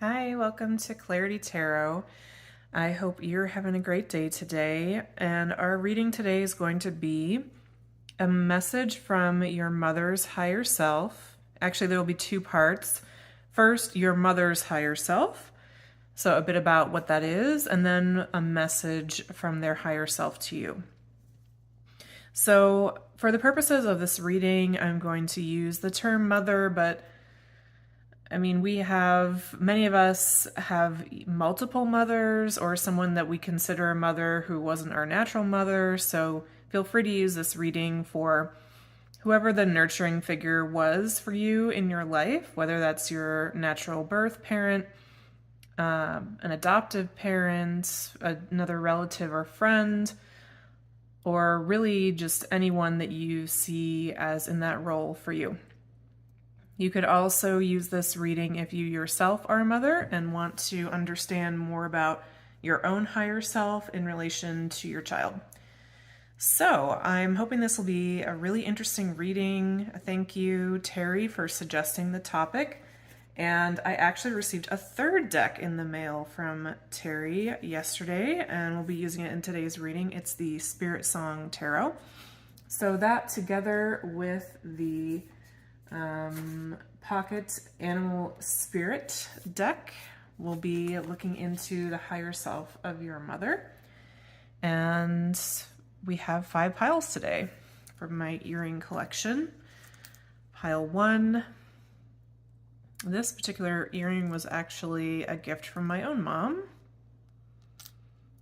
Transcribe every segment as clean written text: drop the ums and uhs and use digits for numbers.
Hi, welcome to Clarity Tarot. I hope you're having a great day today. And our reading today is going to be a message from your mother's higher self. Actually, there will be two parts. First, your mother's higher self. So, a bit about what that is, and then a message from their higher self to you. So, for the purposes of this reading, I'm going to use the term mother, but many of us have multiple mothers or someone that we consider a mother who wasn't our natural mother. So feel free to use this reading for whoever the nurturing figure was for you in your life, whether that's your natural birth parent, an adoptive parent, another relative or friend, or really just anyone that you see as in that role for you. You could also use this reading if you yourself are a mother and want to understand more about your own higher self in relation to your child. So I'm hoping this will be a really interesting reading. Thank you, Terry, for suggesting the topic. And I actually received a third deck in the mail from Terry yesterday, and we'll be using it in today's reading. It's the Spirit Song Tarot. So that together with the Pocket Animal Spirit deck, we'll be looking into the higher self of your mother. And we have 5 piles today from my earring collection. Pile 1. This particular earring was actually a gift from my own mom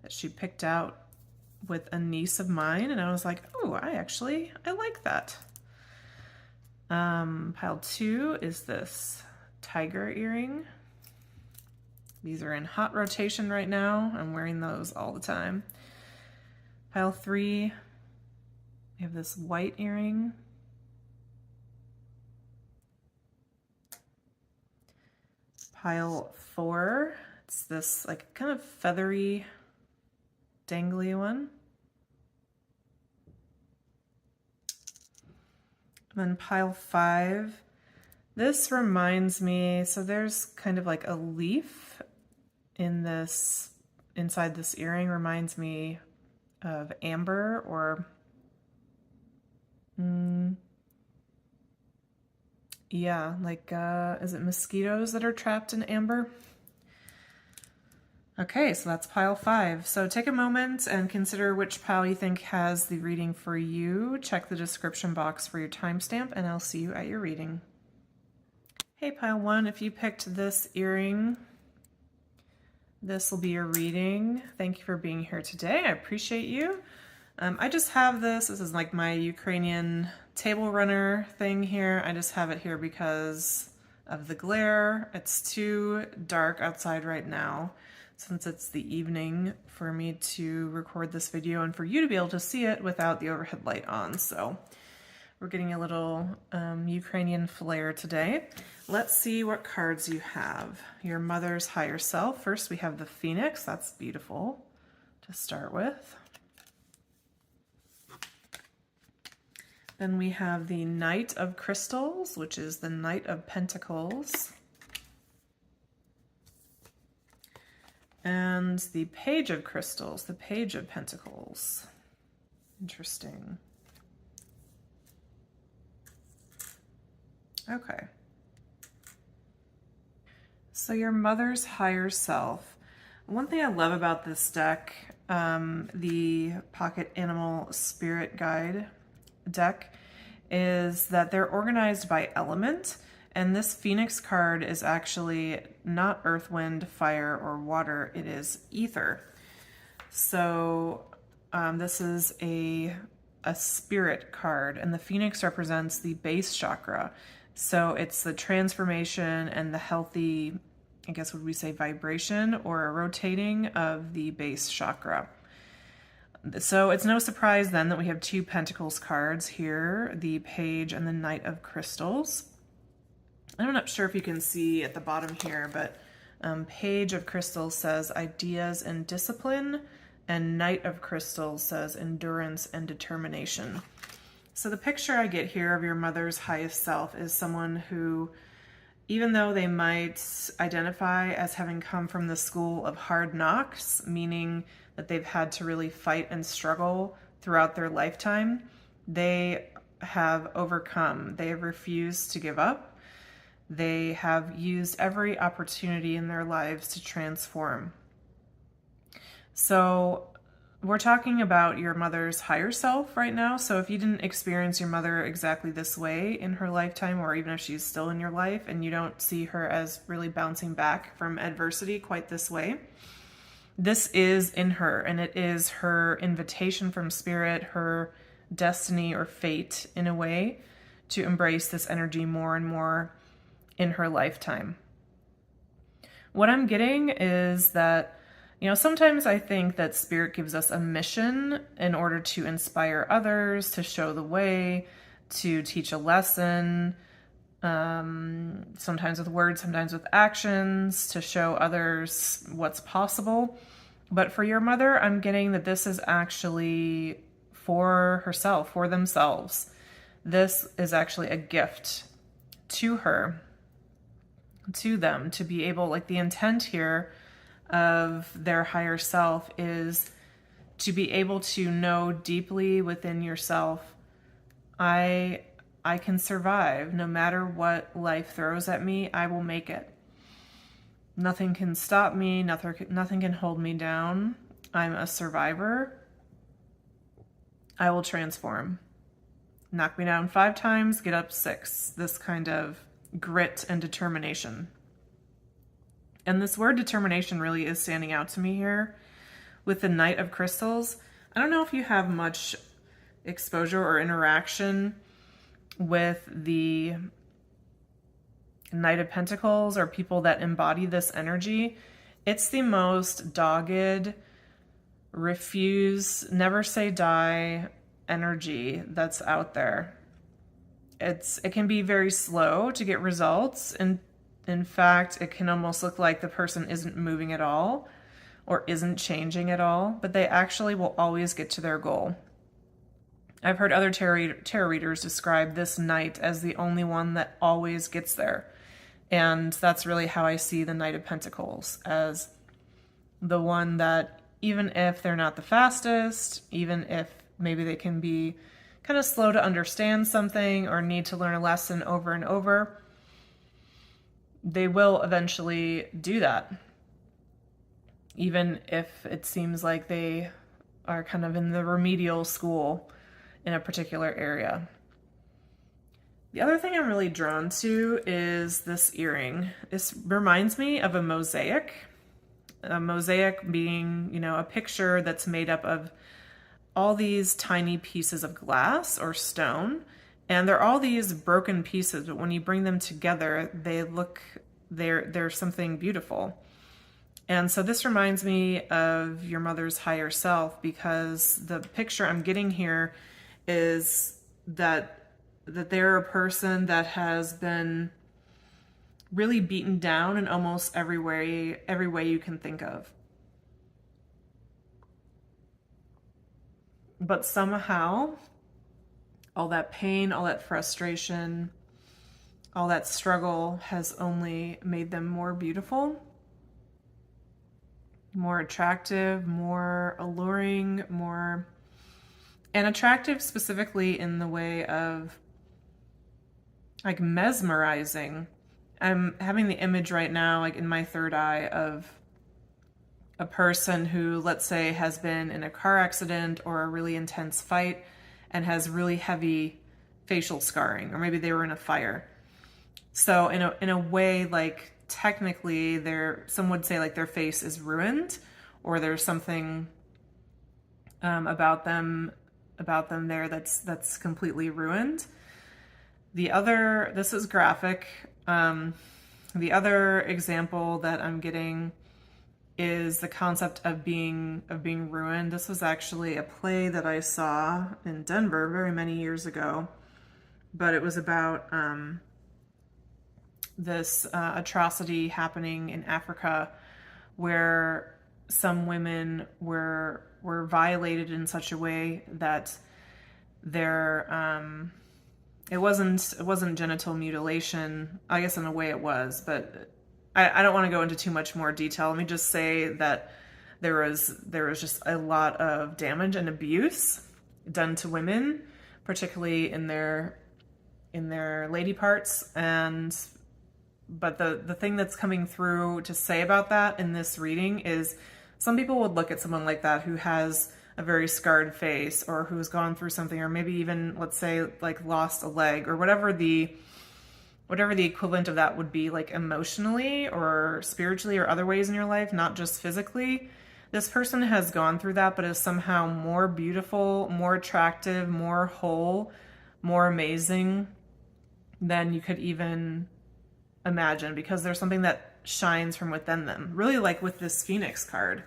that she picked out with a niece of mine, and I was like, oh, I like that. Pile 2 is this tiger earring. These are in hot rotation right now. I'm wearing those all the time. Pile 3, we have this white earring. Pile 4, it's this like kind of feathery, dangly one. And then pile 5, this reminds me, so there's kind of like a leaf in this, inside this earring, reminds me of amber or, is it mosquitoes that are trapped in amber? Okay, so that's pile 5. So take a moment and consider which pile you think has the reading for you. Check the description box for your timestamp, and I'll see you at your reading. Hey, pile 1, if you picked this earring, this will be your reading. Thank you for being here today. I appreciate you. I just have this. This is like my Ukrainian table runner thing here. I just have it here because of the glare. It's too dark outside right now, since it's the evening, for me to record this video and for you to be able to see it without the overhead light on. So we're getting a little Ukrainian flair today. Let's see what cards you have. Your mother's higher self. First we have the Phoenix. That's beautiful to start with. Then we have the Knight of Crystals, which is the Knight of Pentacles. And the Page of Crystals, the Page of Pentacles. Interesting. Okay. So your mother's higher self. One thing I love about this deck, the Pocket Animal Spirit Guide deck, is that they're organized by element. And this Phoenix card is actually not earth, wind, fire, or water. It is ether. So this is a spirit card, and the Phoenix represents the base chakra. So it's the transformation and the healthy, I guess, would we say vibration or a rotating of the base chakra. So it's no surprise then that we have 2 Pentacles cards here, the Page and the Knight of Crystals. I'm not sure if you can see at the bottom here, but Page of Crystals says ideas and discipline, and Knight of Crystals says endurance and determination. So the picture I get here of your mother's highest self is someone who even though they might identify as having come from the school of hard knocks, meaning that they've had to really fight and struggle throughout their lifetime, they have overcome. They have refused to give up. They have used every opportunity in their lives to transform. So we're talking about your mother's higher self right now. So if you didn't experience your mother exactly this way in her lifetime, or even if she's still in your life and you don't see her as really bouncing back from adversity quite this way, this is in her, and it is her invitation from spirit, her destiny or fate in a way, to embrace this energy more and more in her lifetime. What I'm getting is that, sometimes I think that spirit gives us a mission in order to inspire others, to show the way, to teach a lesson, sometimes with words, sometimes with actions, to show others what's possible. But for your mother, I'm getting that this is actually for herself, for themselves. This is actually a gift to her, to them, to be able, like the intent here of their higher self is to be able to know deeply within yourself, I can survive no matter what life throws at me. I will make it. Nothing can stop me. Nothing can hold me down. I'm a survivor. I will transform. Knock me down 5 times, get up 6. This kind of grit and determination. And this word determination really is standing out to me here with the Knight of Crystals. I don't know if you have much exposure or interaction with the Knight of Pentacles or people that embody this energy. It's the most dogged, refuse, never say die energy that's out there. It can be very slow to get results, and in fact, it can almost look like the person isn't moving at all or isn't changing at all, but they actually will always get to their goal. I've heard other tarot readers describe this knight as the only one that always gets there. And that's really how I see the Knight of Pentacles, as the one that even if they're not the fastest, even if maybe they can be kind of slow to understand something or need to learn a lesson over and over, they will eventually do that. Even if it seems like they are kind of in the remedial school in a particular area. The other thing I'm really drawn to is this earring. This reminds me of a mosaic. A mosaic being, a picture that's made up of all these tiny pieces of glass or stone. And they're all these broken pieces, but when you bring them together, they're something beautiful. And so this reminds me of your mother's higher self, because the picture I'm getting here is that they're a person that has been really beaten down in almost every way you can think of. But somehow, all that pain, all that frustration, all that struggle has only made them more beautiful, more attractive, more alluring, and attractive specifically in the way of like mesmerizing. I'm having the image right now, like in my third eye, of a person who, let's say, has been in a car accident or a really intense fight and has really heavy facial scarring, or maybe they were in a fire. So in a way, like technically some would say like their face is ruined, or there's something about them there that's completely ruined. This is graphic. The other example that I'm getting is the concept of being ruined. This was actually a play that I saw in Denver very many years ago, but it was about this atrocity happening in Africa where some women were violated in such a way that their It wasn't genital mutilation. I guess in a way it was, but I don't want to go into too much more detail. Let me just say that there was just a lot of damage and abuse done to women, particularly in their lady parts. And but the thing that's coming through to say about that in this reading is some people would look at someone like that who has a very scarred face, or who's gone through something, or maybe even, let's say, like lost a leg, or whatever the equivalent of that would be, like emotionally or spiritually or other ways in your life, not just physically. This person has gone through that, but is somehow more beautiful, more attractive, more whole, more amazing than you could even imagine, because there's something that shines from within them. Really, like with this Phoenix card.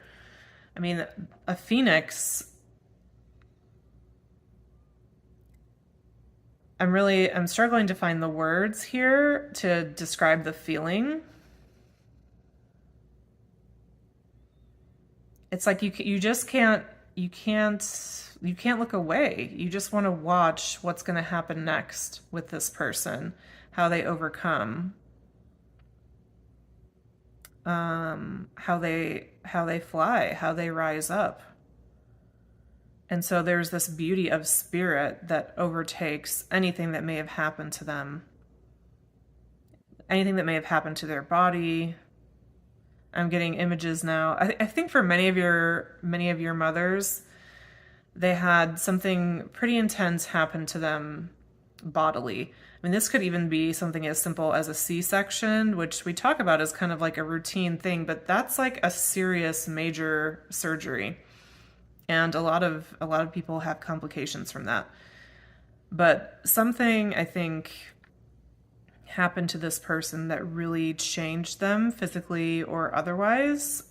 I mean, a phoenix, I'm struggling to find the words here to describe the feeling. It's like you just can't look away. You just want to watch what's going to happen next with this person, how they overcome, how they fly, how they rise up. And so there's this beauty of spirit that overtakes anything that may have happened to them, anything that may have happened to their body. I'm getting images now. I think for many of your mothers, they had something pretty intense happen to them bodily. I mean, this could even be something as simple as a C-section, which we talk about as kind of like a routine thing, but that's like a serious major surgery. And a lot of people have complications from that. But something, I think, happened to this person that really changed them physically or otherwise,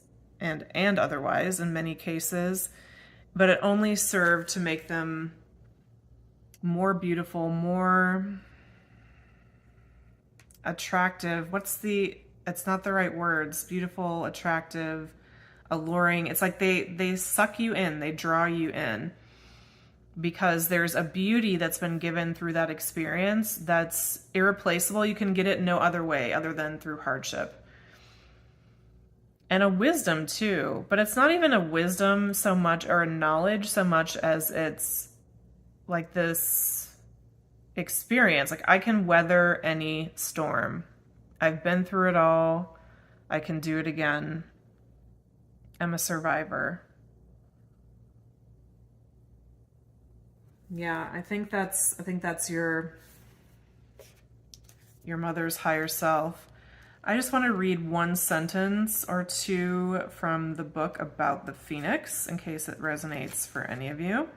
and otherwise in many cases, but it only served to make them more beautiful, more attractive. It's not the right words. Beautiful, attractive, alluring. It's like they suck you in, they draw you in, because there's a beauty that's been given through that experience that's irreplaceable. You can get it no other way other than through hardship. And a wisdom too, but it's not even a wisdom so much, or a knowledge so much, as it's like this experience. Like, I can weather any storm. I've been through it all. I can do it again. I'm a survivor. Yeah, I think that's your mother's higher self. I just want to read one sentence or two from the book about the Phoenix, in case it resonates for any of you.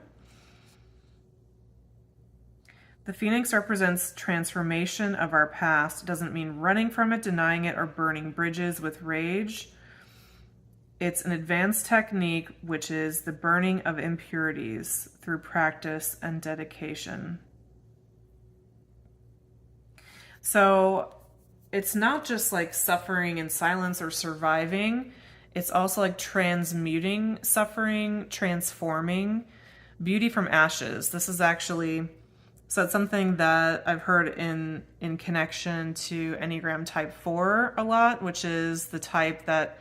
The Phoenix represents transformation of our past. It doesn't mean running from it, denying it, or burning bridges with rage. It's an advanced technique, which is the burning of impurities through practice and dedication. So it's not just like suffering in silence or surviving. It's also like transmuting suffering, transforming beauty from ashes. This is actually, so it's something that I've heard in connection to Enneagram Type 4 a lot, which is the type that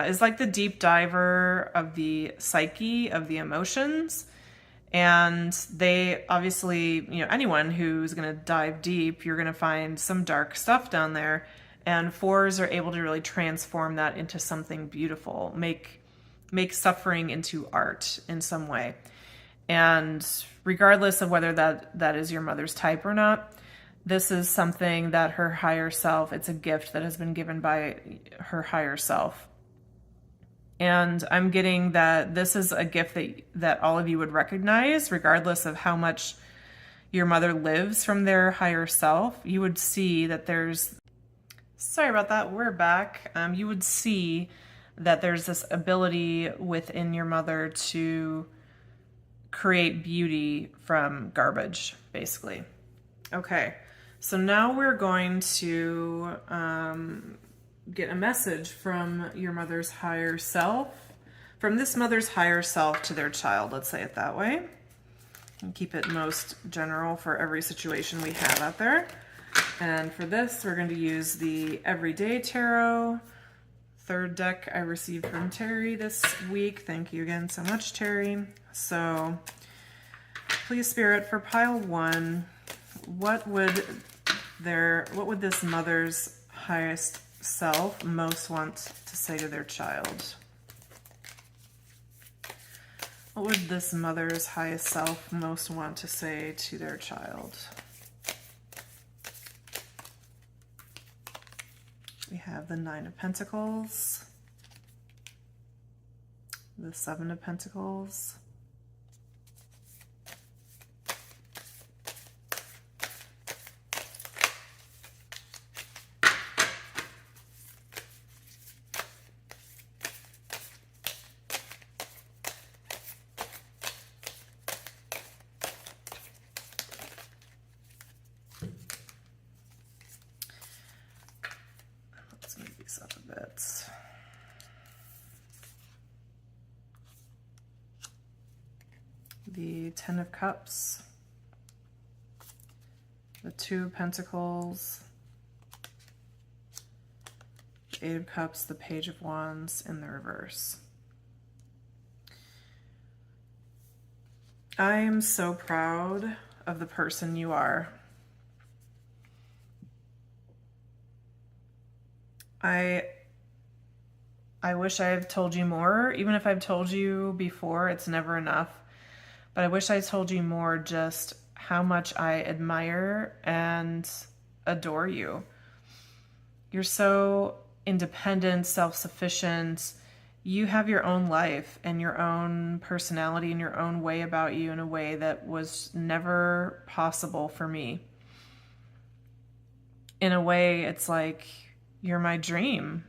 is like the deep diver of the psyche, of the emotions. And they obviously, anyone who's going to dive deep, you're going to find some dark stuff down there. And fours are able to really transform that into something beautiful, make suffering into art in some way. And regardless of whether that is your mother's type or not, this is something that her higher self, it's a gift that has been given by her higher self. And I'm getting that this is a gift that all of you would recognize, regardless of how much your mother lives from their higher self. You would see that sorry about that, we're back. You would see that there's this ability within your mother to create beauty from garbage, basically. Okay, so now we're going to get a message from your mother's higher self, from this mother's higher self to their child, let's say it that way. and keep it most general for every situation we have out there. And for this, we're going to use the Everyday Tarot, third deck I received from Terry this week. Thank you again so much, Terry. So please, Spirit, for pile 1, what would this mother's highest self most want to say to their child? What would this mother's highest self most want to say to their child? We have the 9 of Pentacles, the 7 of Pentacles, let's move these up a bit. The 10 of Cups, the 2 of Pentacles, the 8 of Cups, the Page of Wands in the reverse. I am so proud of the person you are. I wish I had told you more. Even if I've told you before, it's never enough. But I wish I told you more just how much I admire and adore you. You're so independent, self-sufficient. You have your own life and your own personality and your own way about you in a way that was never possible for me. In a way, it's like you're my dream.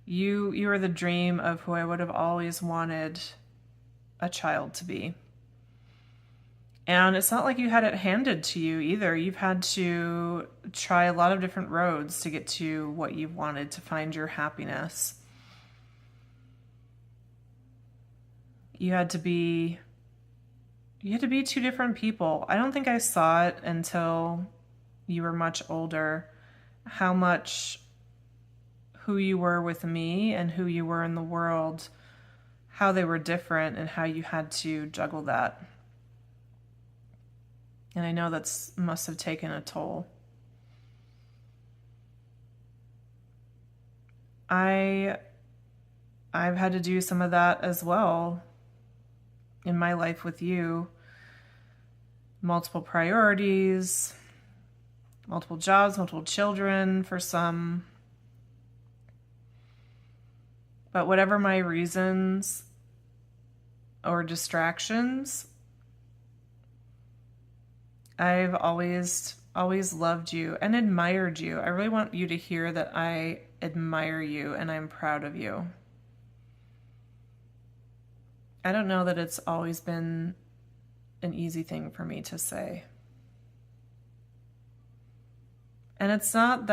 You are the dream of who I would have always wanted a child to be. And it's not like you had it handed to you either. You've had to try a lot of different roads to get to what you've wanted, to find your happiness. You had to be 2 different people. I don't think I saw it until you were much older, how much who you were with me and who you were in the world, how they were different and how you had to juggle that. And I know that's must have taken a toll. I've had to do some of that as well in my life with you. Multiple priorities, multiple jobs, multiple children for some. But whatever my reasons or distractions, I've always loved you and admired you. I really want you to hear that I admire you and I'm proud of you. I don't know that it's always been an easy thing for me to say. And it's not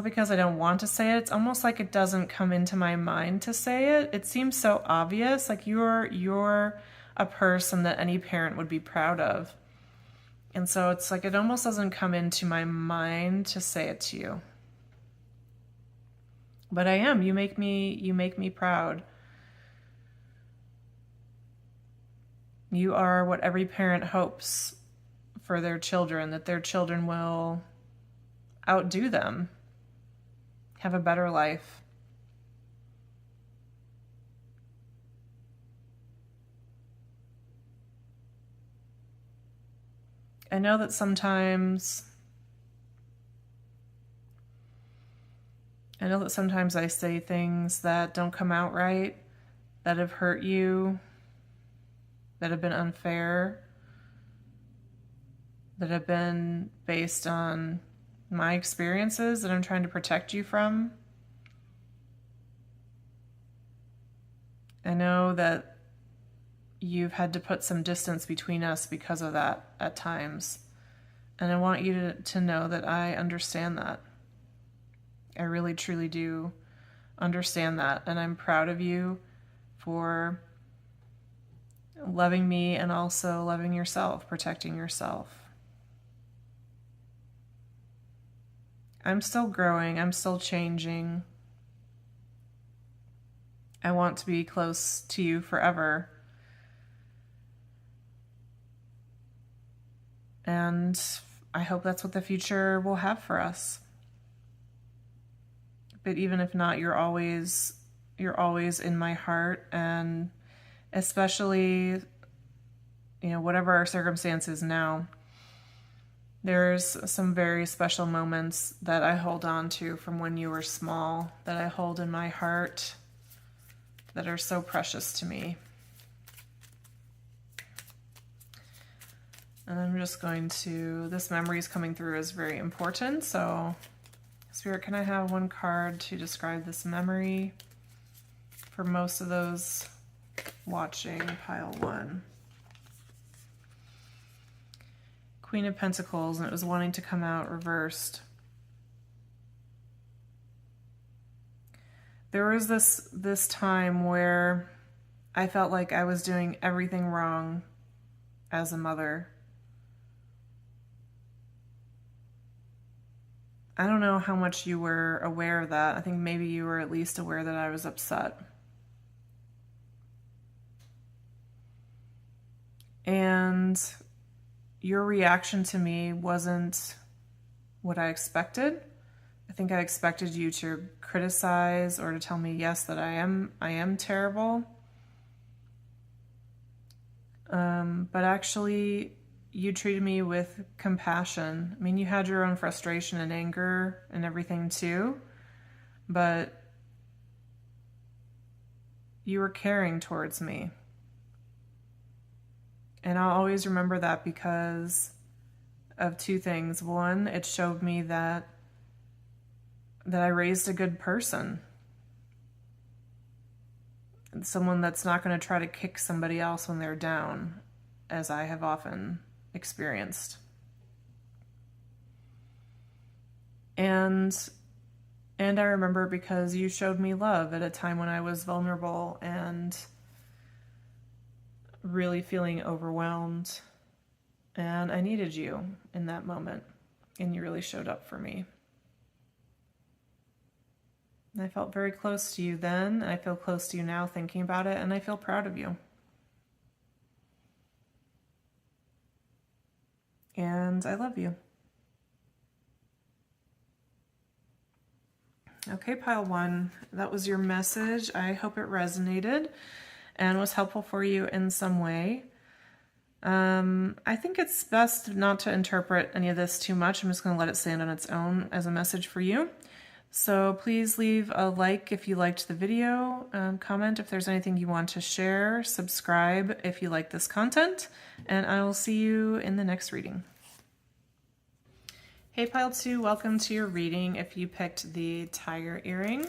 because I don't want to say it. It's almost like it doesn't come into my mind to say it. It seems so obvious. Like you're a person that any parent would be proud of. And so it's like it almost doesn't come into my mind to say it to you. But I am. You make me proud. You are what every parent hopes for their children, that their children will outdo them, have a better life. I know that sometimes I say things that don't come out right, that have hurt you, that have been unfair, that have been based on my experiences that I'm trying to protect you from. I know that you've had to put some distance between us because of that at times. And I want you to know that I understand that. I really, truly do understand that. And I'm proud of you for loving me and also loving yourself, protecting yourself. I'm still growing. I'm still changing. I want to be close to you forever. And I hope that's what the future will have for us. But even if not, you're always in my heart, and especially, whatever our circumstances now, there's some very special moments that I hold on to from when you were small that I hold in my heart that are so precious to me. And I'm just going to, this memory is coming through is very important. So Spirit, can I have one card to describe this memory for most of those watching pile 1? Queen of Pentacles, and it was wanting to come out reversed. There was this time where I felt like I was doing everything wrong as a mother. I don't know how much you were aware of that. I think maybe you were at least aware that I was upset. And your reaction to me wasn't what I expected. I think I expected you to criticize or to tell me, yes, that I am terrible. But actually, you treated me with compassion. I mean, you had your own frustration and anger and everything too, but you were caring towards me. And I'll always remember that because of two things. One, it showed me that I raised a good person. Someone that's not going to try to kick somebody else when they're down, as I have often experienced. And I remember because you showed me love at a time when I was vulnerable and really feeling overwhelmed, and I needed you in that moment, and you really showed up for me. And I felt very close to you then, and I feel close to you now thinking about it, and I feel proud of you. And I love you. Okay, pile 1, that was your message. I hope it resonated and was helpful for you in some way. I think it's best not to interpret any of this too much. I'm just going to let it stand on its own as a message for you. So please leave a like if you liked the video, comment if there's anything you want to share, subscribe if you like this content, and I will see you in the next reading. Hey pile 2, welcome to your reading. If you picked the tiger earring,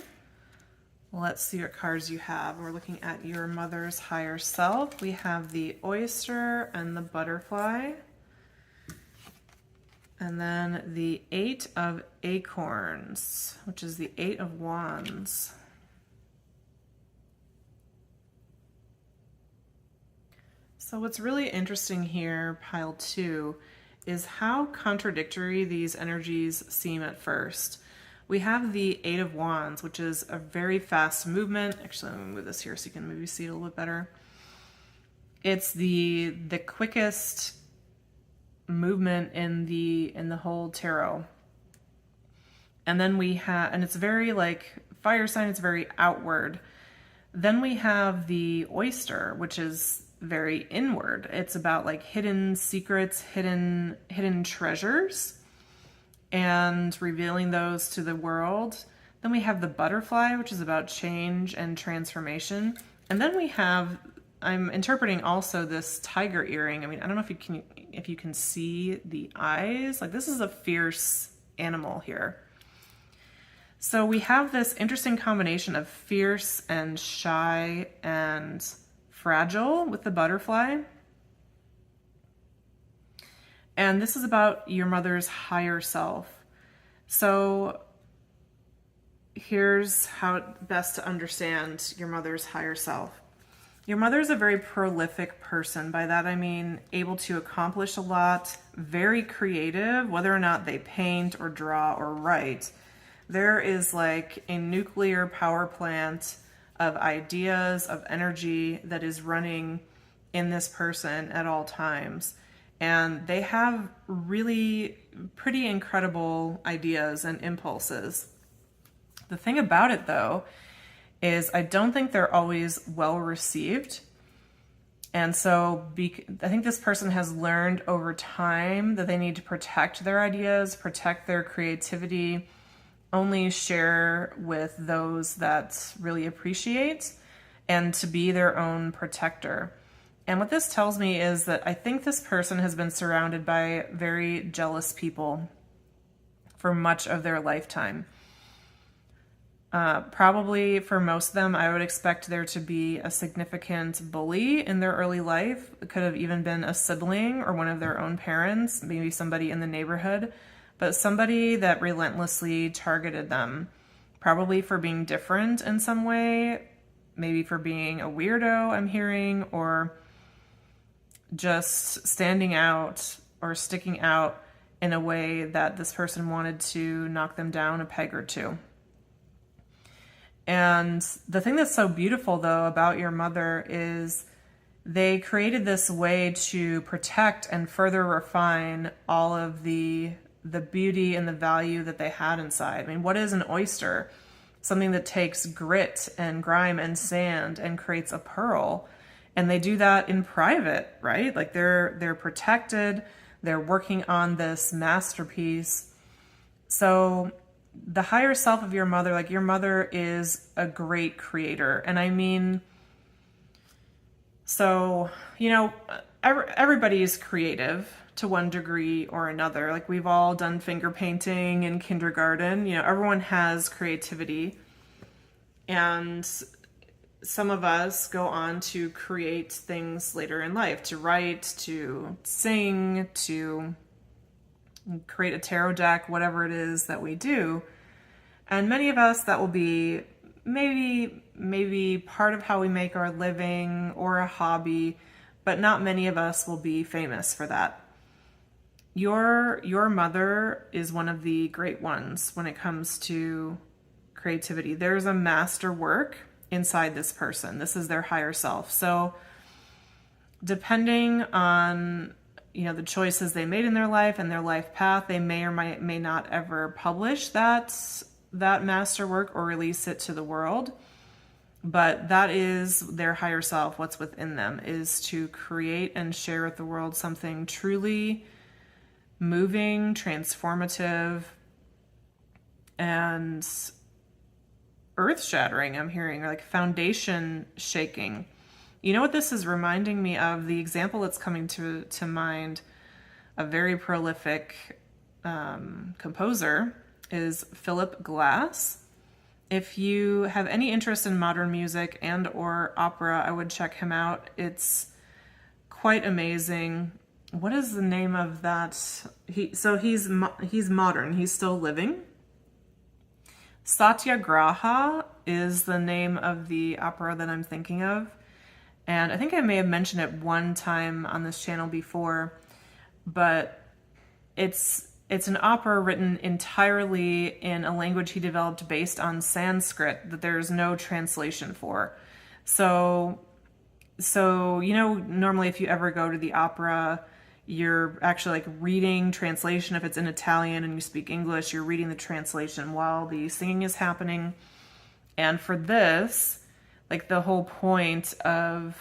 let's see what cards you have. We're looking at your mother's higher self. We have the oyster and the butterfly. And then the 8 of acorns, which is the 8 of wands. So what's really interesting here, pile 2, is how contradictory these energies seem at first. We have the 8 of wands, which is a very fast movement. Actually, let me move this here so you can maybe see it a little bit better. It's the quickest movement in the whole tarot. And then we have, and it's very like fire sign, it's very outward. Then we have the oyster, which is very inward. It's about like hidden secrets, hidden treasures, and revealing those to the world. Then we have the butterfly, which is about change and transformation. And then we have, I'm interpreting also this tiger earring. I mean, I don't know if you can see the eyes. Like, this is a fierce animal here. So we have this interesting combination of fierce and shy and fragile with the butterfly. And this is about your mother's higher self. So here's how best to understand your mother's higher self. Your mother is a very prolific person. By that I mean able to accomplish a lot, very creative, whether or not they paint or draw or write. There is like a nuclear power plant of ideas, of energy that is running in this person at all times. And they have really pretty incredible ideas and impulses. The thing about it, though, is I don't think they're always well received. And so I think this person has learned over time that they need to protect their ideas, protect their creativity, only share with those that really appreciate, and to be their own protector. And what this tells me is that I think this person has been surrounded by very jealous people for much of their lifetime. Probably for most of them, I would expect there to be a significant bully in their early life. It could have even been a sibling or one of their own parents, maybe somebody in the neighborhood, but somebody that relentlessly targeted them, probably for being different in some way, maybe for being a weirdo, I'm hearing, or just standing out or sticking out in a way that this person wanted to knock them down a peg or two. And the thing that's so beautiful, though, about your mother is they created this way to protect and further refine all of the beauty and the value that they had inside. I mean, what is an oyster? Something that takes grit and grime and sand and creates a pearl. And they do that in private, right? Like they're protected, they're working on this masterpiece. So the higher self of your mother, like your mother is a great creator. And I mean, so, everybody is creative to one degree or another. Like we've all done finger painting in kindergarten, everyone has creativity. And some of us go on to create things later in life, to write, to sing, to create a tarot deck, whatever it is that we do. And many of us, that will be maybe part of how we make our living or a hobby, but not many of us will be famous for that. Your mother is one of the great ones when it comes to creativity. There's a master work inside this person. This is their higher self. So depending on the choices they made in their life and their life path, they may or may not ever publish that master work or release it to the world. But that is their higher self. What's within them is to create and share with the world something truly moving, transformative, and earth-shattering, I'm hearing, or like foundation shaking. You know what this is reminding me of? The example that's coming to mind, a very prolific composer, is Philip Glass. If you have any interest in modern music and or opera, I would check him out. It's quite amazing. What is the name of that? He's modern. He's still living. Satyagraha is the name of the opera that I'm thinking of. And I think I may have mentioned it one time on this channel before, but it's an opera written entirely in a language he developed based on Sanskrit that there's no translation for. So normally if you ever go to the opera, you're actually like reading translation. If it's in Italian and you speak English, you're reading the translation while the singing is happening. And for this, like the whole point of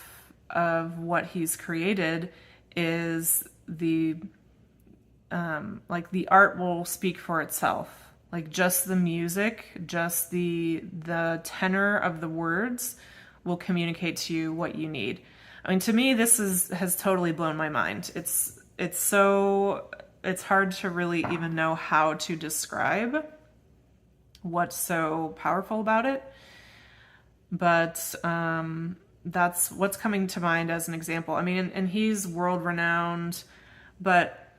what he's created is the art will speak for itself. Like just the music, just the tenor of the words will communicate to you what you need. I mean, to me, this has totally blown my mind. It's hard to really even know how to describe what's so powerful about it. But that's what's coming to mind as an example. I mean, and he's world renowned, but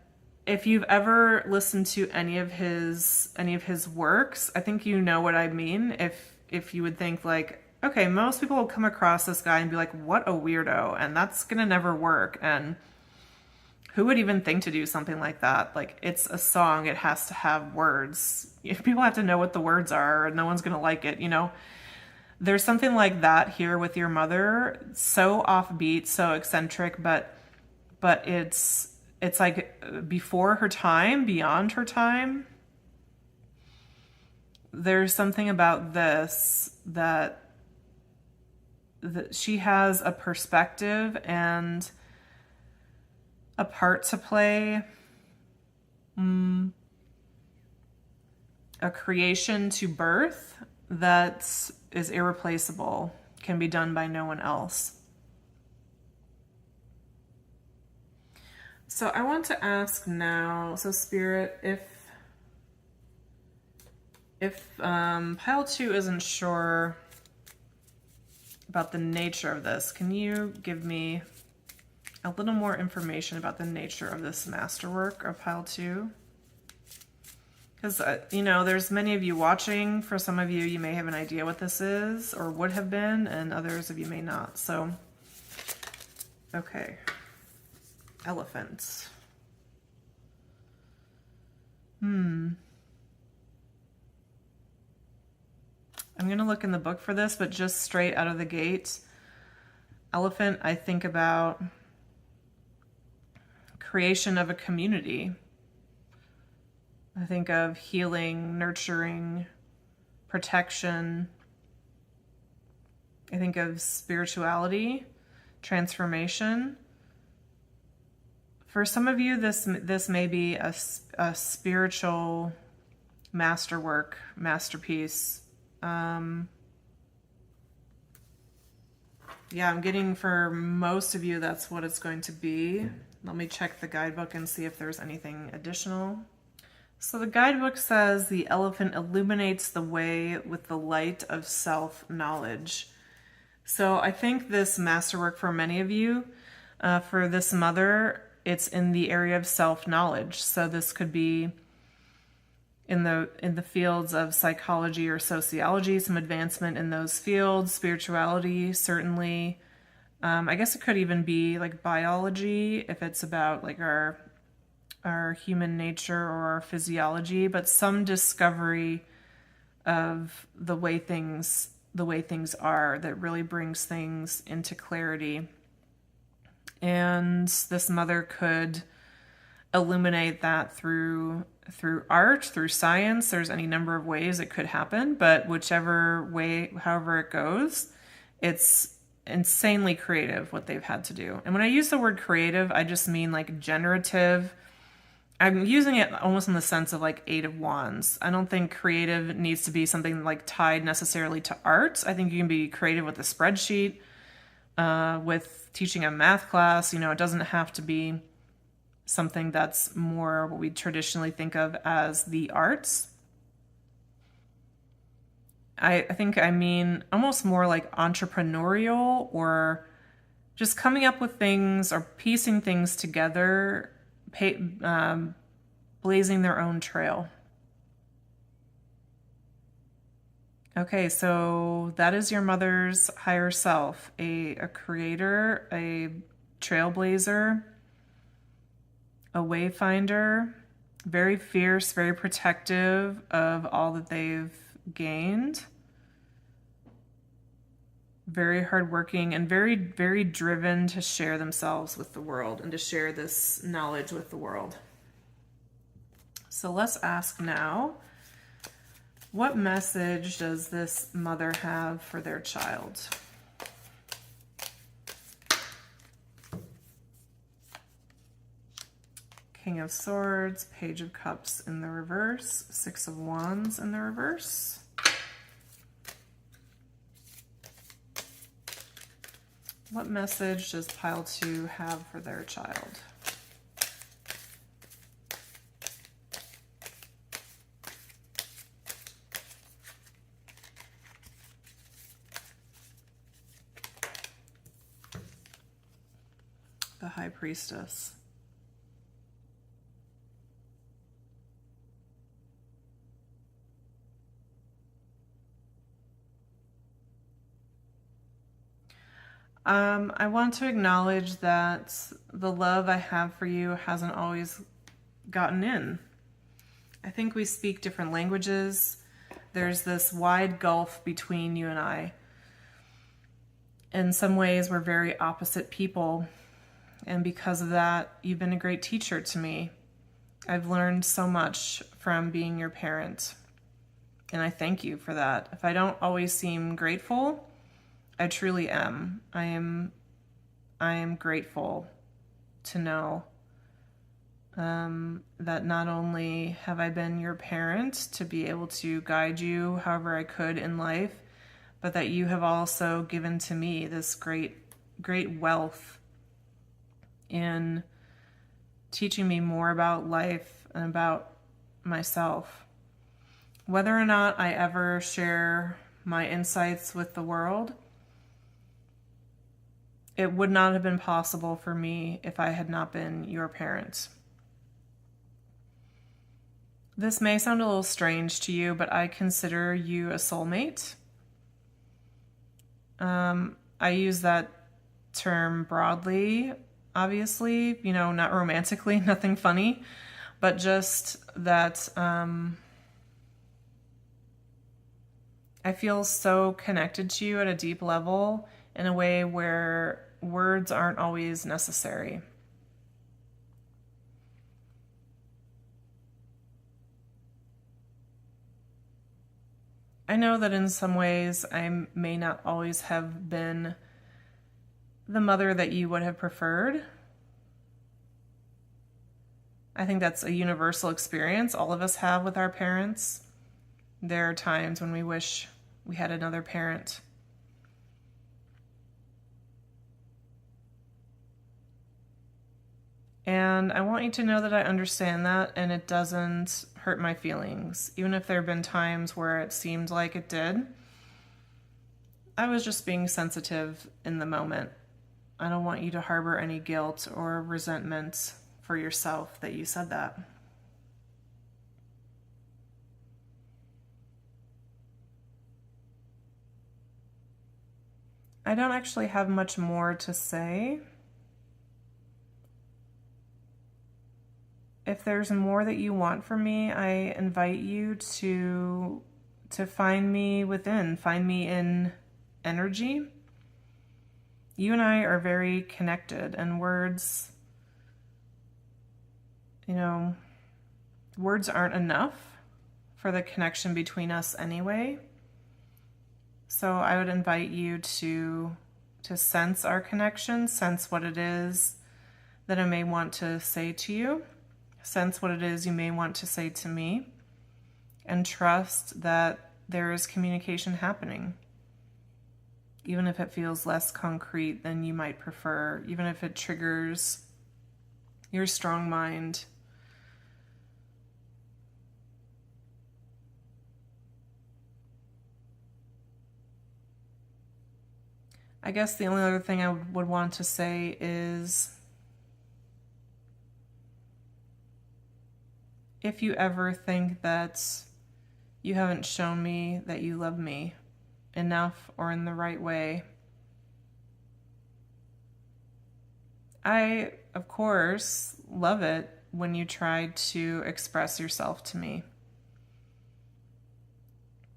if you've ever listened to any of his works, I think you know what I mean. If you would think like, okay, most people will come across this guy and be like, what a weirdo, and that's gonna never work. And who would even think to do something like that? Like, it's a song, it has to have words. If people have to know what the words are, or no one's gonna like it, you know? There's something like that here with your mother. So offbeat, so eccentric, but it's like before her time, beyond her time. There's something about this that she has a perspective and a part to play, a creation to birth that is irreplaceable, can be done by no one else. So I want to ask now, so Spirit, if pile 2 isn't sure about the nature of this, can you give me a little more information about the nature of this masterwork of pile 2? Because, you know, there's many of you watching. For some of you, you may have an idea what this is or would have been, and others of you may not. So, okay. Elephants. I'm going to look in the book for this, but just straight out of the gate, elephant, I think about creation of a community. I think of healing, nurturing, protection. I think of spirituality, transformation. For some of you, this may be a spiritual masterwork, masterpiece. Yeah, I'm getting for most of you that's what it's going to be. Let me check the guidebook and see if there's anything additional. So the guidebook says the elephant illuminates the way with the light of self-knowledge. So I think this masterwork for many of you, for this mother, it's in the area of self-knowledge. So this could be in the fields of psychology or sociology, some advancement in those fields, spirituality, certainly. I guess it could even be like biology, if it's about like our human nature or our physiology, but some discovery of the way things are that really brings things into clarity. And this mother could illuminate that through art, through science. There's any number of ways it could happen, but whichever way, however it goes, it's insanely creative what they've had to do. And when I use the word creative, I just mean like generative. I'm using it almost in the sense of like 8 of Wands. I don't think creative needs to be something like tied necessarily to art. I think you can be creative with a spreadsheet, with teaching a math class. You know, it doesn't have to be something that's more what we traditionally think of as the arts. I think I mean almost more like entrepreneurial, or just coming up with things or piecing things together, blazing their own trail. Okay, so that is your mother's higher self, a creator, a trailblazer, a wayfinder, very fierce, very protective of all that they've gained, very hardworking, and very, very driven to share themselves with the world and to share this knowledge with the world. So let's ask now, what message does this mother have for their child? King of Swords, Page of Cups in the reverse, 6 of Wands in the reverse. What message does pile 2 have for their child? The High Priestess. I want to acknowledge that the love I have for you hasn't always gotten in. I think we speak different languages. There's this wide gulf between you and I. In some ways, we're very opposite people. And because of that, you've been a great teacher to me. I've learned so much from being your parent. And I thank you for that. If I don't always seem grateful, I truly am. I am grateful to know that not only have I been your parent to be able to guide you however I could in life, but that you have also given to me this great wealth in teaching me more about life and about myself. Whether or not I ever share my insights with the world, it would not have been possible for me if I had not been your parent. This may sound a little strange to you, but I consider you a soulmate. I use that term broadly, obviously, not romantically, nothing funny, but just that I feel so connected to you at a deep level in a way where words aren't always necessary. I know that in some ways I may not always have been the mother that you would have preferred. I think that's a universal experience all of us have with our parents. There are times when we wish we had another parent. And I want you to know that I understand that, and it doesn't hurt my feelings. Even if there have been times where it seemed like it did, I was just being sensitive in the moment. I don't want you to harbor any guilt or resentment for yourself that you said that. I don't actually have much more to say. If there's more that you want from me, I invite you to find me within, find me in energy. You and I are very connected, and words aren't enough for the connection between us anyway. So I would invite you to sense our connection, sense what it is that I may want to say to you, sense what it is you may want to say to me, and trust that there is communication happening. Even if it feels less concrete than you might prefer, even if it triggers your strong mind. I guess the only other thing I would want to say is, if you ever think that you haven't shown me that you love me enough or in the right way, I, of course, love it when you try to express yourself to me.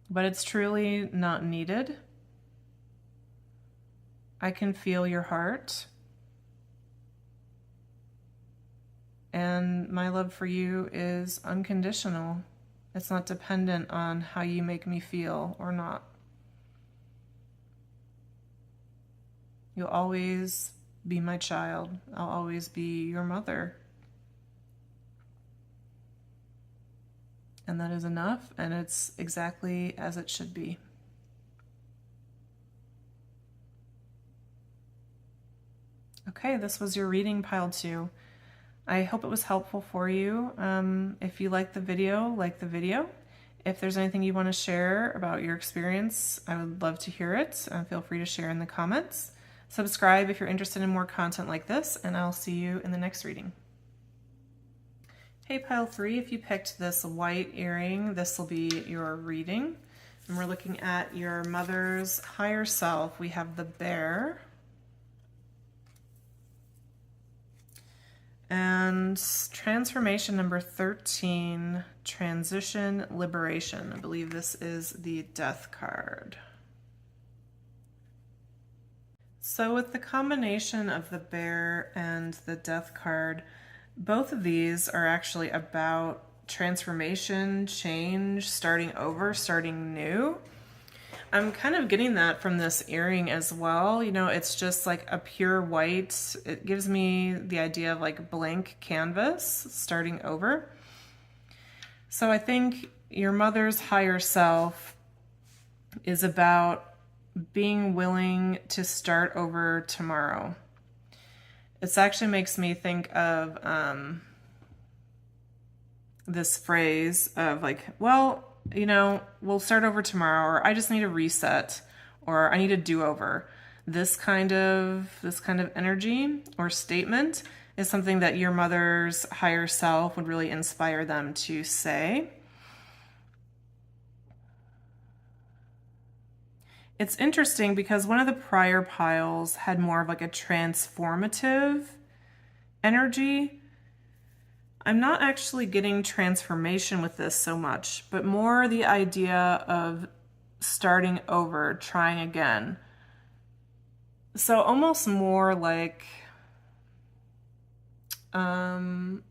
But it's truly not needed. I can feel your heart. And my love for you is unconditional. It's not dependent on how you make me feel or not. You'll always be my child. I'll always be your mother. And that is enough, and it's exactly as it should be. Okay, this was your reading, pile 2. I hope it was helpful for you. If you like the video, like the video. If there's anything you want to share about your experience, I would love to hear it. Feel free to share in the comments. Subscribe if you're interested in more content like this, and I'll see you in the next reading. Hey, pile 3, if you picked this white earring, this will be your reading. And we're looking at your mother's higher self. We have the bear, And transformation number 13, transition liberation. I believe this is the death card. So with the combination of the bear and the death card, both of these are actually about transformation, change, starting over, starting new. I'm kind of getting that from this earring as well. You know, it's just like a pure white. It gives me the idea of like blank canvas, starting over. So I think your mother's higher self is about being willing to start over tomorrow. This actually makes me think of this phrase of like, well, you know, we'll start over tomorrow, or I just need a reset, or I need a do-over. This kind of energy or statement is something that your mother's higher self would really inspire them to say. It's interesting because one of the prior piles had more of like a transformative energy. I'm not actually getting transformation with this so much, but more the idea of starting over, trying again. So almost more like not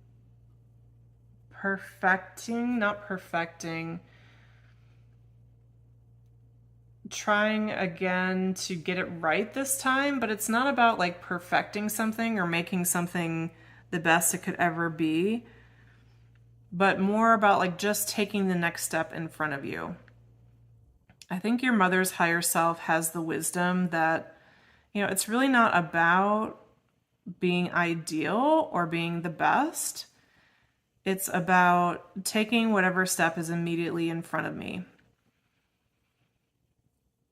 perfecting, trying again to get it right this time, but it's not about like perfecting something or making something the best it could ever be, but more about like just taking the next step in front of you. I think your mother's higher self has the wisdom that, you know, it's really not about being ideal or being the best. It's about taking whatever step is immediately in front of me.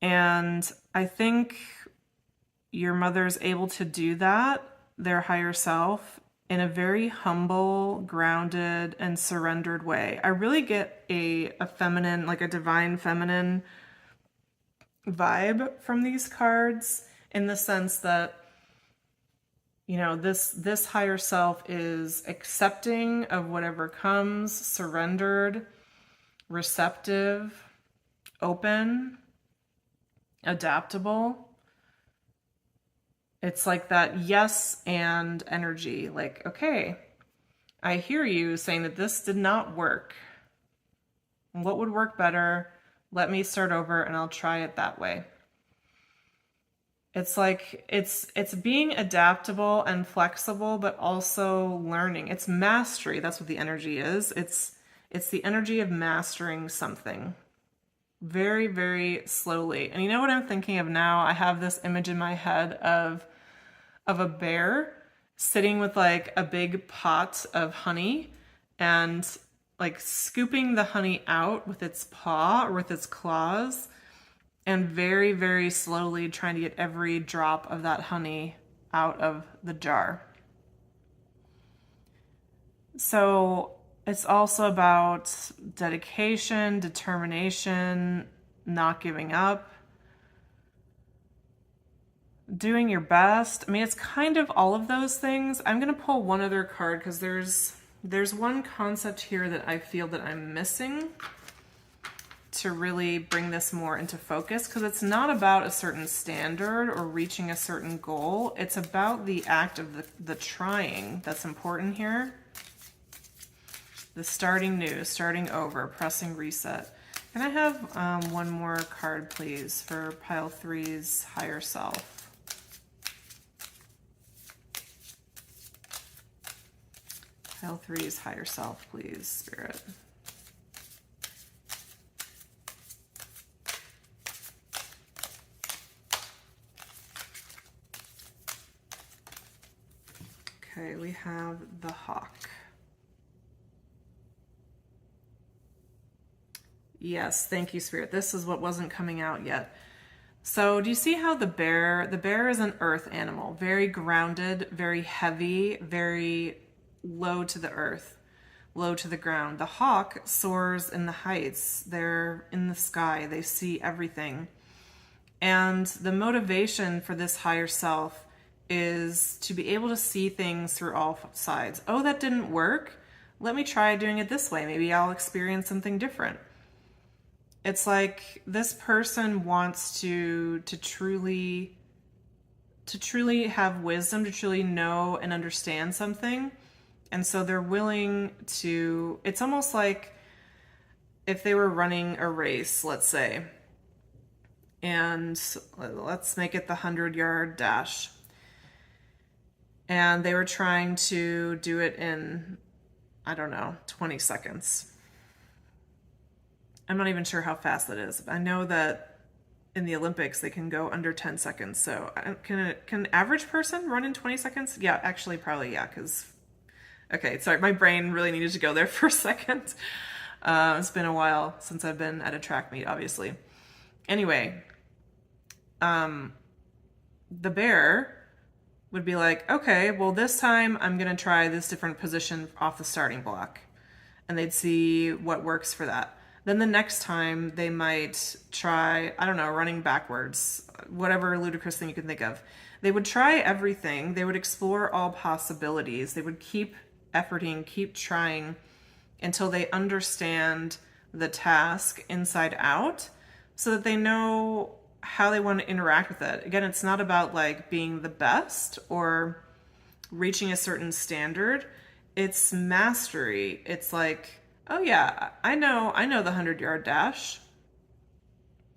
And I think your mother's able to do that, their higher self, in a very humble, grounded, and surrendered way. I really get a feminine, like a divine feminine vibe from these cards, in the sense that, you know, this higher self is accepting of whatever comes, surrendered, receptive, open, adaptable. It's like that yes and energy. Like, okay, I hear you saying that this did not work. What would work better? Let me start over and I'll try it that way. It's like, it's being adaptable and flexible, but also learning. It's mastery. That's what the energy is. It's the energy of mastering something very, very slowly. And you know what I'm thinking of now? I have this image in my head of a bear sitting with like a big pot of honey and like scooping the honey out with its paw or with its claws, and very, very slowly trying to get every drop of that honey out of the jar. So it's also about dedication, determination, not giving up, doing your best. I mean, it's kind of all of those things. I'm going to pull one other card because there's one concept here that I feel that I'm missing to really bring this more into focus, because it's not about a certain standard or reaching a certain goal. It's about the act of the trying that's important here. The starting new, starting over, pressing reset. Can I have one more card, please, for pile 3's higher self? Pile 3's higher self, please, Spirit. Okay, we have the hawk. Yes, thank you, Spirit. This is what wasn't coming out yet. So do you see how the bear is an earth animal, very grounded, very heavy, very low to the earth, low to the ground. The hawk soars in the heights. They're in the sky. They see everything. And the motivation for this higher self is to be able to see things through all sides. Oh, that didn't work. Let me try doing it this way. Maybe I'll experience something different. It's like this person wants to truly have wisdom, to truly know and understand something. And so they're willing to, it's almost like if they were running a race, let's say, and let's make it the 100-yard dash. And they were trying to do it in, I don't know, 20 seconds. I'm not even sure how fast that is. I know that in the Olympics they can go under 10 seconds. So can an average person run in 20 seconds? Yeah, actually probably, yeah, because, okay, sorry, my brain really needed to go there for a second. It's been a while since I've been at a track meet, obviously. Anyway, the bear would be like, okay, well, this time I'm going to try this different position off the starting block. And they'd see what works for that. Then the next time they might try, I don't know, running backwards, whatever ludicrous thing you can think of. They would try everything. They would explore all possibilities. They would keep efforting, keep trying until they understand the task inside out so that they know how they want to interact with it. Again, it's not about like being the best or reaching a certain standard. It's mastery. It's like, oh yeah, I know the 100-yard dash.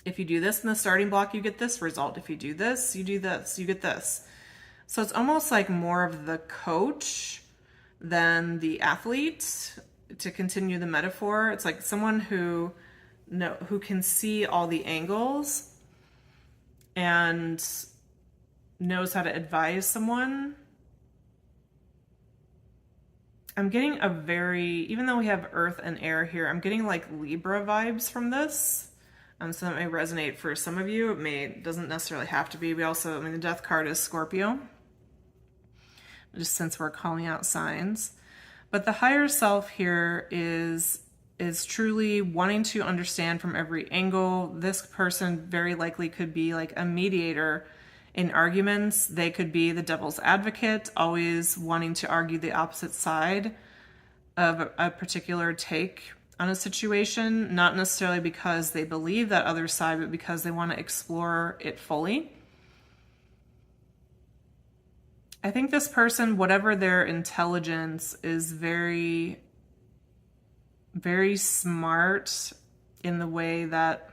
If you do this in the starting block, you get this result. If you do this, you do this, you get this. So it's almost like more of the coach than the athlete, to continue the metaphor. It's like someone who can see all the angles and knows how to advise someone. I'm getting a very, even though we have earth and air here, I'm getting like Libra vibes from this. So that may resonate for some of you. It doesn't necessarily have to be. We also, the death card is Scorpio, just since we're calling out signs. But the higher self here is truly wanting to understand from every angle. This person very likely could be like a mediator in arguments. They could be the devil's advocate, always wanting to argue the opposite side of a particular take on a situation, not necessarily because they believe that other side, but because they want to explore it fully. I think this person, whatever their intelligence, is very, very smart in the way that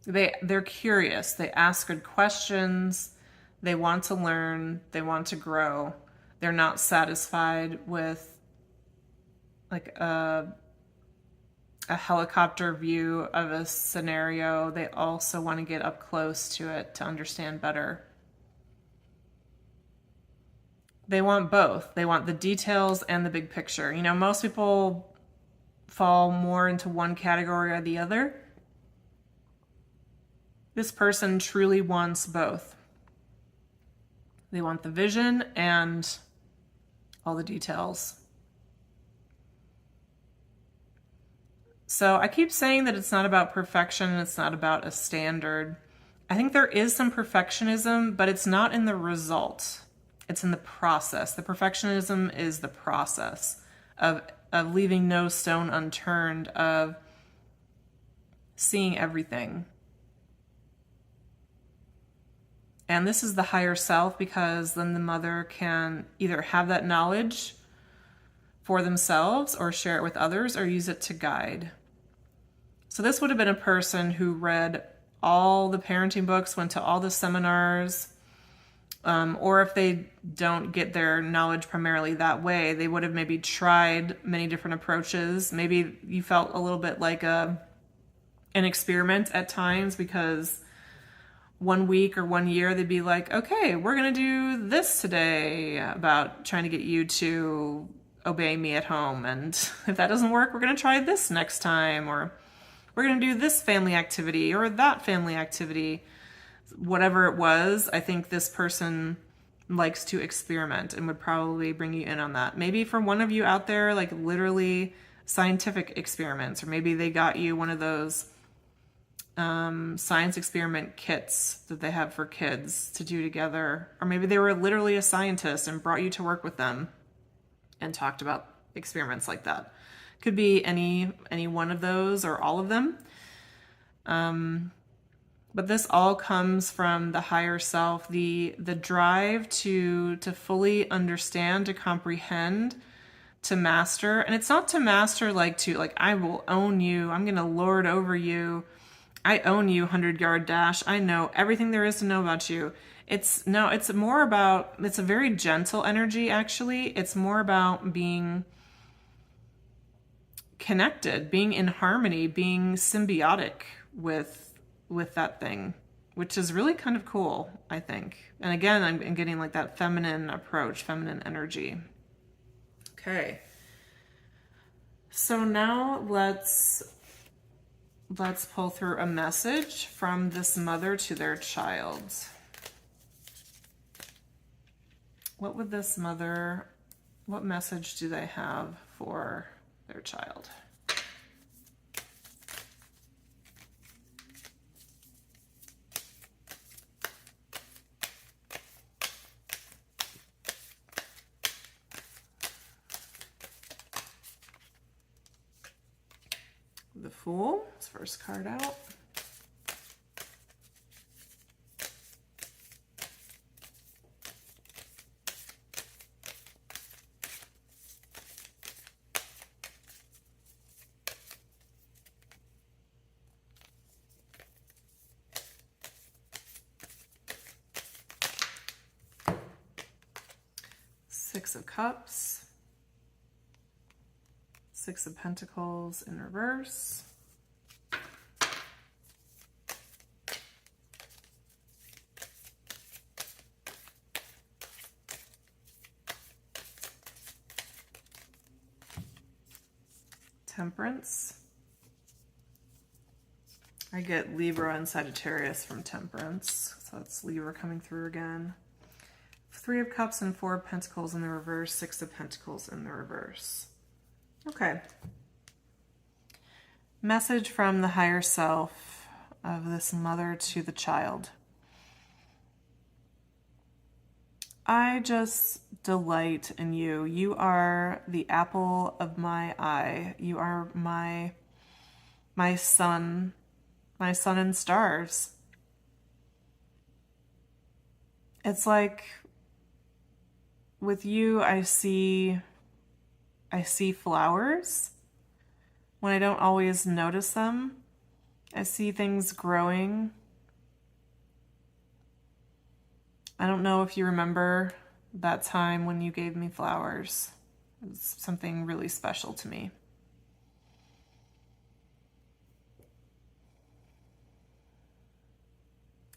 they're curious. They ask good questions. They want to learn. They want to grow. They're not satisfied with like a helicopter view of a scenario. They also want to get up close to it to understand better. They want both. They want the details and the big picture. You know, most people fall more into one category or the other. This person truly wants both. They want the vision and all the details. So I keep saying that it's not about perfection and it's not about a standard. I think there is some perfectionism, but it's not in the result. It's in the process. The perfectionism is the process of leaving no stone unturned, of seeing everything. And this is the higher self, because then the mother can either have that knowledge for themselves or share it with others or use it to guide. So this would have been a person who read all the parenting books, went to all the seminars, or if they don't get their knowledge primarily that way, they would have maybe tried many different approaches. Maybe you felt a little bit like an experiment at times, because 1 week or 1 year they'd be like, okay, we're going to do this today about trying to get you to obey me at home. And if that doesn't work, we're going to try this next time, or we're going to do this family activity or that family activity. Whatever it was, I think this person likes to experiment and would probably bring you in on that. Maybe for one of you out there, like literally scientific experiments, or maybe they got you one of those science experiment kits that they have for kids to do together. Or maybe they were literally a scientist and brought you to work with them and talked about experiments like that. Could be any one of those or all of them. But this all comes from the higher self, the drive to fully understand, to comprehend, to master. And it's not to master like I will own you, I'm gonna lord over you, I own you, 100-yard dash, I know everything there is to know about you. It's more about, it's a very gentle energy actually. It's more about being connected, being in harmony, being symbiotic with that thing, which is really kind of cool, I think. And again, I'm getting like that feminine approach, feminine energy. Okay. So now let's pull through a message from this mother to their child. What would this mother, what message do they have for their child? The Fool is first card out. Six of Cups. Six of Pentacles in reverse. Temperance. I get Libra and Sagittarius from Temperance, so that's Libra coming through again. Three of Cups and Four of Pentacles in the reverse, Six of Pentacles in the reverse. Okay. Message from the higher self of this mother to the child. I just delight in you. You are the apple of my eye. You are my sun and stars. It's like with you, I see flowers when I don't always notice them. I see things growing. I don't know if you remember that time when you gave me flowers. It was something really special to me.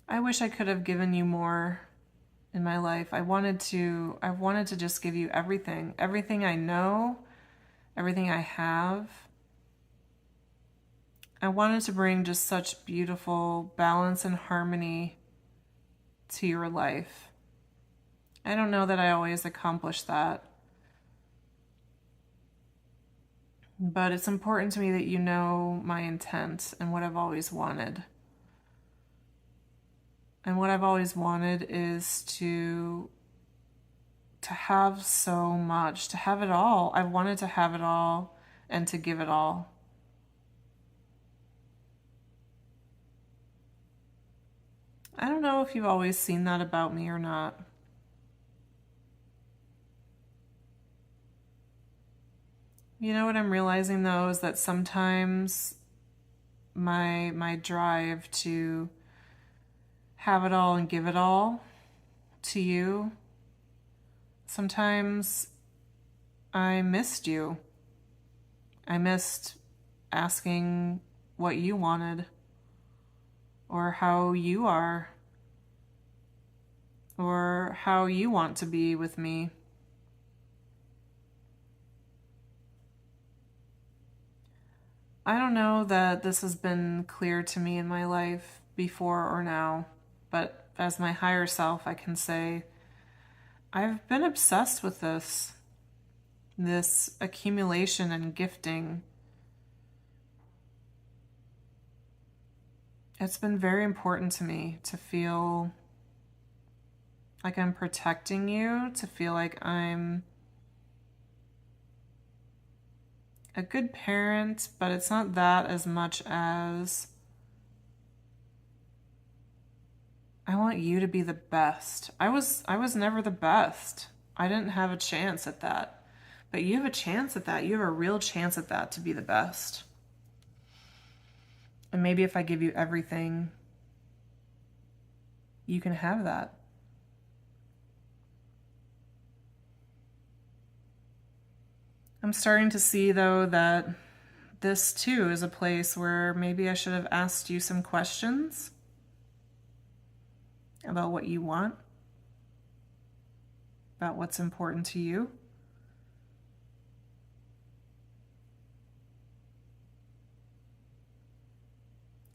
I wish I could have given you more in my life. I wanted to just give you everything I know, everything I have. I wanted to bring just such beautiful balance and harmony to your life. I don't know that I always accomplish that, but it's important to me that you know my intent and what I've always wanted. And what I've always wanted is to have so much, to have it all. I've wanted to have it all and to give it all. I don't know if you've always seen that about me or not. You know what I'm realizing though is that sometimes my drive to have it all and give it all to you, sometimes I missed you. I missed asking what you wanted, or how you are, or how you want to be with me. I don't know that this has been clear to me in my life before or now, but as my higher self, I can say I've been obsessed with this accumulation and gifting. It's been very important to me to feel like I'm protecting you, to feel like I'm a good parent, but it's not that as much as I want you to be the best. I was never the best. I didn't have a chance at that. But you have a chance at that. You have a real chance at that, to be the best. And maybe if I give you everything, you can have that. I'm starting to see, though, that this too is a place where maybe I should have asked you some questions about what you want, about what's important to you.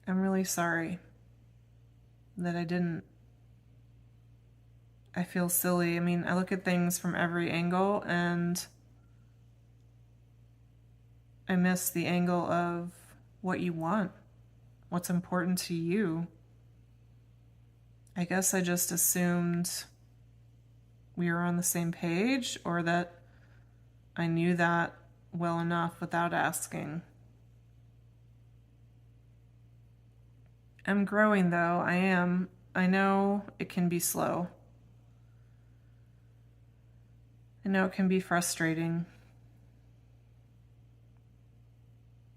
I'm really sorry that I didn't. I feel silly. I mean, I look at things from every angle, and I miss the angle of what you want, what's important to you. I guess I just assumed we were on the same page, or that I knew that well enough without asking. I'm growing, though. I am. I know it can be slow. I know it can be frustrating.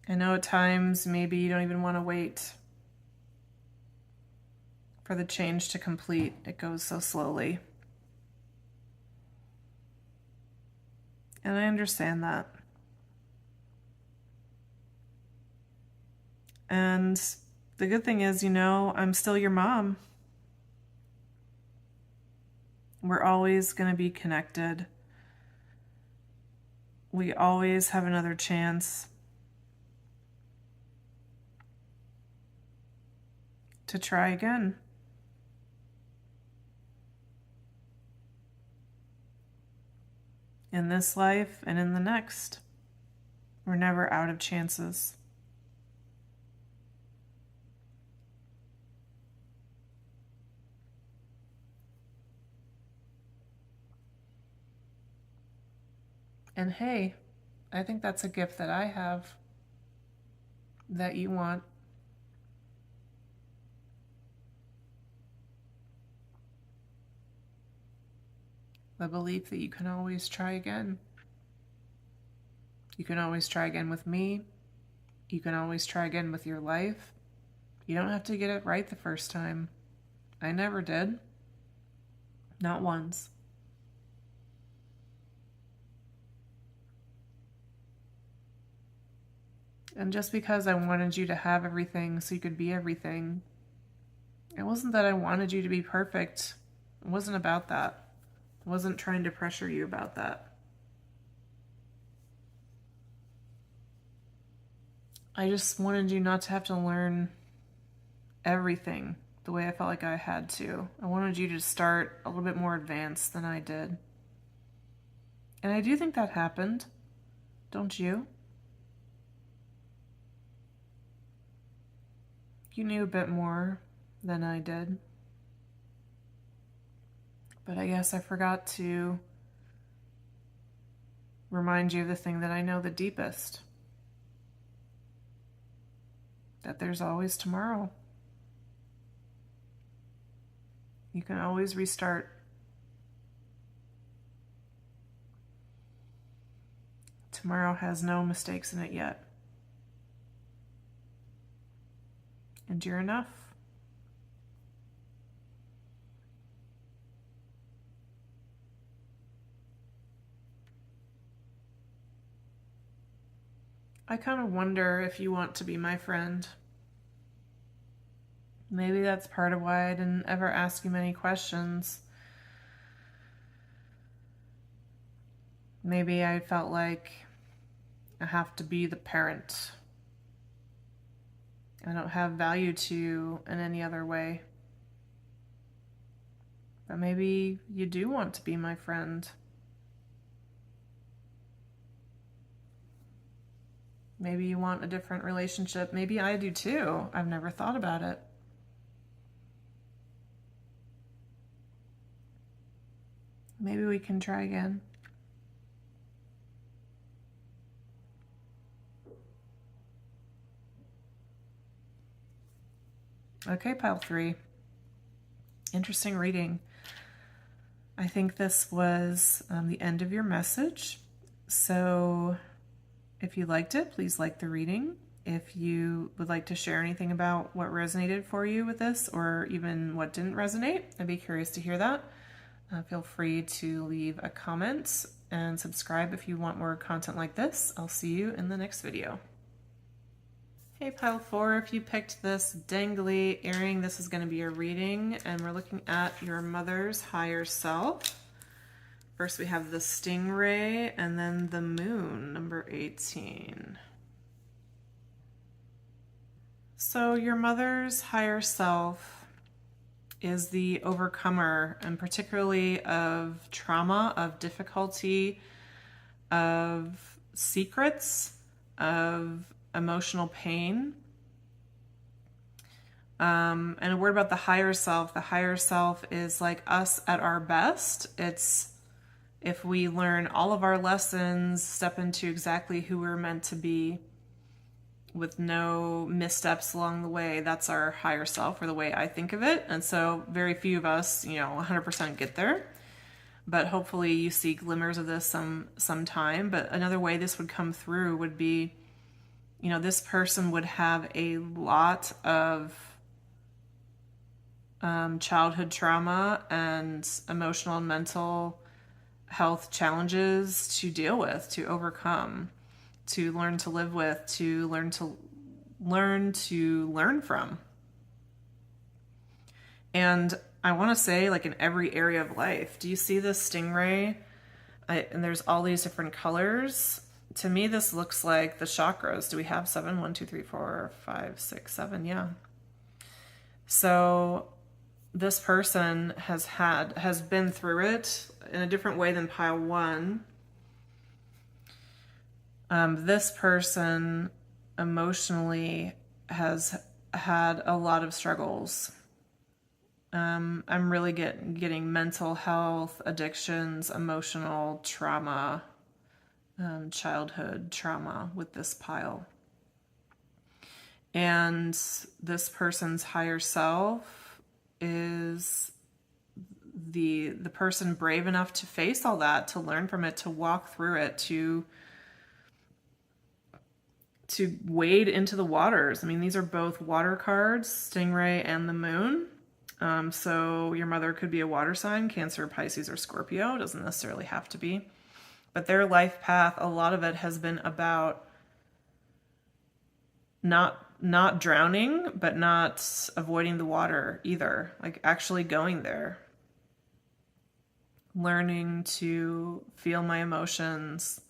I know at times maybe you don't even want to wait for the change to complete. It goes so slowly. And I understand that. And the good thing is, I'm still your mom. We're always going to be connected. We always have another chance to try again. In this life and in the next. We're never out of chances. And hey, I think that's a gift that I have that you want. The belief that you can always try again. You can always try again with me. You can always try again with your life. You don't have to get it right the first time. I never did. Not once. And just because I wanted you to have everything so you could be everything, it wasn't that I wanted you to be perfect. It wasn't about that. I wasn't trying to pressure you about that. I just wanted you not to have to learn everything the way I felt like I had to. I wanted you to start a little bit more advanced than I did. And I do think that happened. Don't you? You knew a bit more than I did. But I guess I forgot to remind you of the thing that I know the deepest. That there's always tomorrow. You can always restart. Tomorrow has no mistakes in it yet. And you're enough. I kind of wonder if you want to be my friend. Maybe that's part of why I didn't ever ask you many questions. Maybe I felt like I have to be the parent. I don't have value to you in any other way. But maybe you do want to be my friend. Maybe you want a different relationship. Maybe I do too. I've never thought about it. Maybe we can try again. Okay, pile 3. Interesting reading. I think this was the end of your message. So if you liked it, please like the reading. If you would like to share anything about what resonated for you with this, or even what didn't resonate, I'd be curious to hear that. Feel free to leave a comment and subscribe if you want more content like this. I'll see you in the next video. Hey, pile 4, if you picked this dangly earring, this is going to be a reading, and we're looking at your mother's higher self. First we have the stingray, and then the moon, number 18. So your mother's higher self is the overcomer, and particularly of trauma, of difficulty, of secrets, of emotional pain. And a word about the higher self. The higher self is like us at our best. It's if we learn all of our lessons, step into exactly who we're meant to be with no missteps along the way, that's our higher self, or the way I think of it. And so very few of us, 100% get there. But hopefully you see glimmers of this sometime. But another way this would come through would be, this person would have a lot of childhood trauma and emotional and mental health challenges to deal with, to overcome, to learn to live with, to learn from. And I want to say, like, in every area of life, do you see this stingray? And there's all these different colors. To me, this looks like the chakras. Do we have 7? 1, 2, 3, 4, 5, 6, 7. Yeah. So this person has been through it in a different way than pile 1. This person emotionally has had a lot of struggles. I'm really getting mental health, addictions, emotional trauma, childhood trauma with this pile. And this person's higher self is the person brave enough to face all that, to learn from it, to walk through it, to wade into the waters. I mean, these are both water cards, Stingray and the Moon. So your mother could be a water sign, Cancer, Pisces, or Scorpio. It doesn't necessarily have to be. But their life path, a lot of it has been about not drowning, but not avoiding the water either. Like actually going there. Learning to feel my emotions,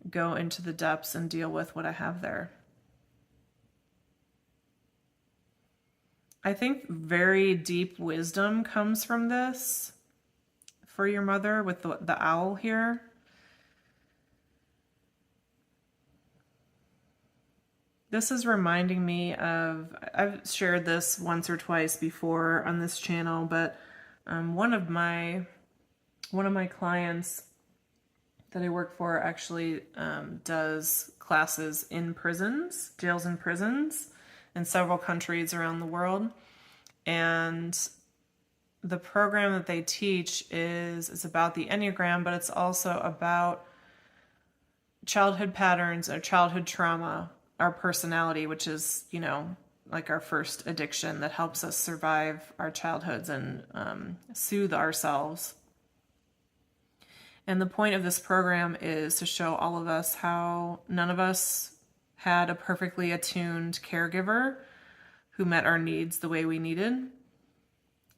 go into the depths and deal with what I have there. I think very deep wisdom comes from this for your mother with the owl here. This is reminding me of, I've shared this once or twice before on this channel, but one of my clients that I work for actually does classes in prisons, jails and prisons in several countries around the world. And the program that they teach is about the Enneagram, but it's also about childhood patterns or childhood trauma, our personality, which is, like our first addiction that helps us survive our childhoods and soothe ourselves. And the point of this program is to show all of us how none of us had a perfectly attuned caregiver who met our needs the way we needed.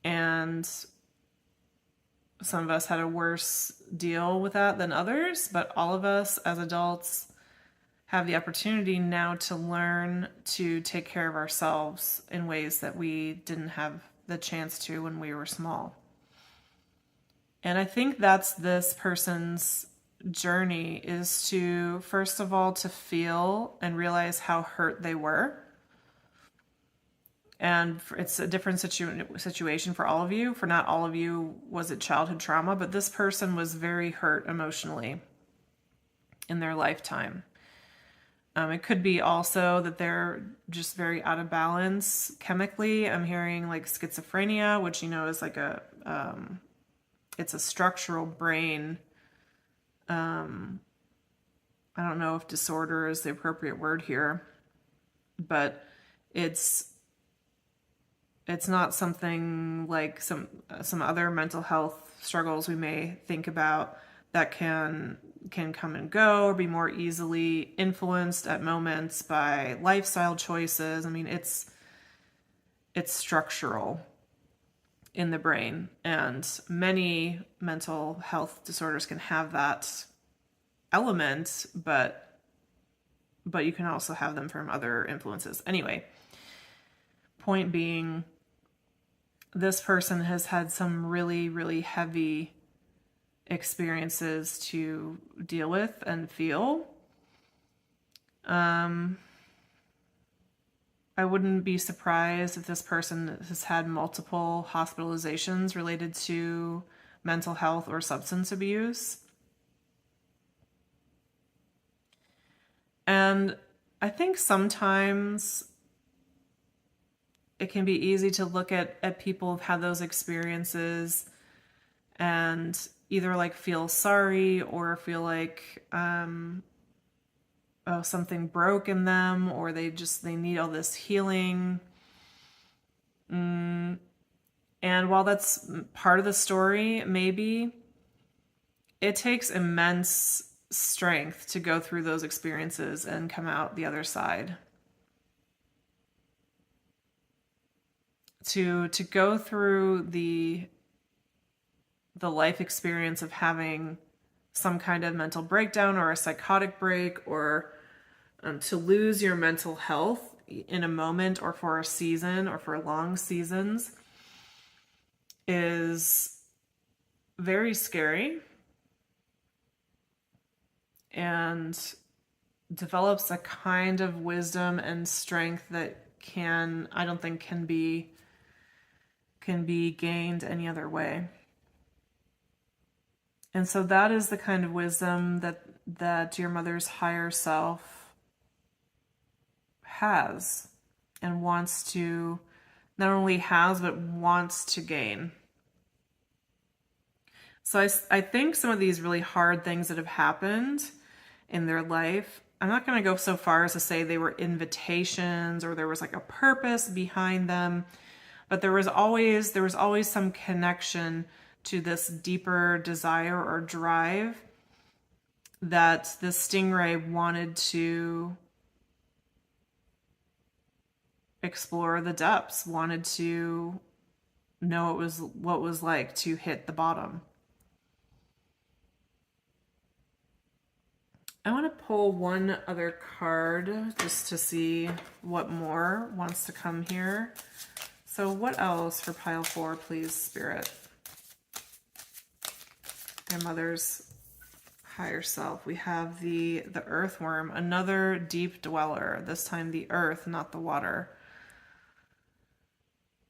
And some of us had a worse deal with that than others, but all of us as adults have the opportunity now to learn to take care of ourselves in ways that we didn't have the chance to when we were small. And I think that's this person's journey, is to, first of all, to feel and realize how hurt they were. And it's a different situation for all of you. For not all of you was it childhood trauma, but this person was very hurt emotionally in their lifetime. It could be also that they're just very out of balance chemically. I'm hearing like schizophrenia, which is like it's a structural brain. I don't know if disorder is the appropriate word here, but it's not something like some other mental health struggles we may think about that can come and go or be more easily influenced at moments by lifestyle choices. I mean, it's structural in the brain, and many mental health disorders can have that element, but you can also have them from other influences. Anyway, point being, this person has had some really, really heavy experiences to deal with and feel. I wouldn't be surprised if this person has had multiple hospitalizations related to mental health or substance abuse. And I think sometimes it can be easy to look at people who've had those experiences and either like feel sorry or feel like something broke in them, or they need all this healing. And while that's part of the story, maybe it takes immense strength to go through those experiences and come out the other side. To go through the life experience of having some kind of mental breakdown or a psychotic break, or to lose your mental health in a moment or for a season or for long seasons, is very scary and develops a kind of wisdom and strength that I don't think can be gained any other way. And so that is the kind of wisdom that your mother's higher self has and wants to, not only has, but wants to gain. So I think some of these really hard things that have happened in their life, I'm not going to go so far as to say they were invitations or there was like a purpose behind them, but there was always some connection to this deeper desire or drive that the stingray wanted to explore the depths, wanted to know what was like to hit the bottom. I want to pull one other card just to see what more wants to come here. So what else for pile 4, please, Spirit? Their mother's higher self. We have the earthworm, another deep dweller, this time the earth, not the water.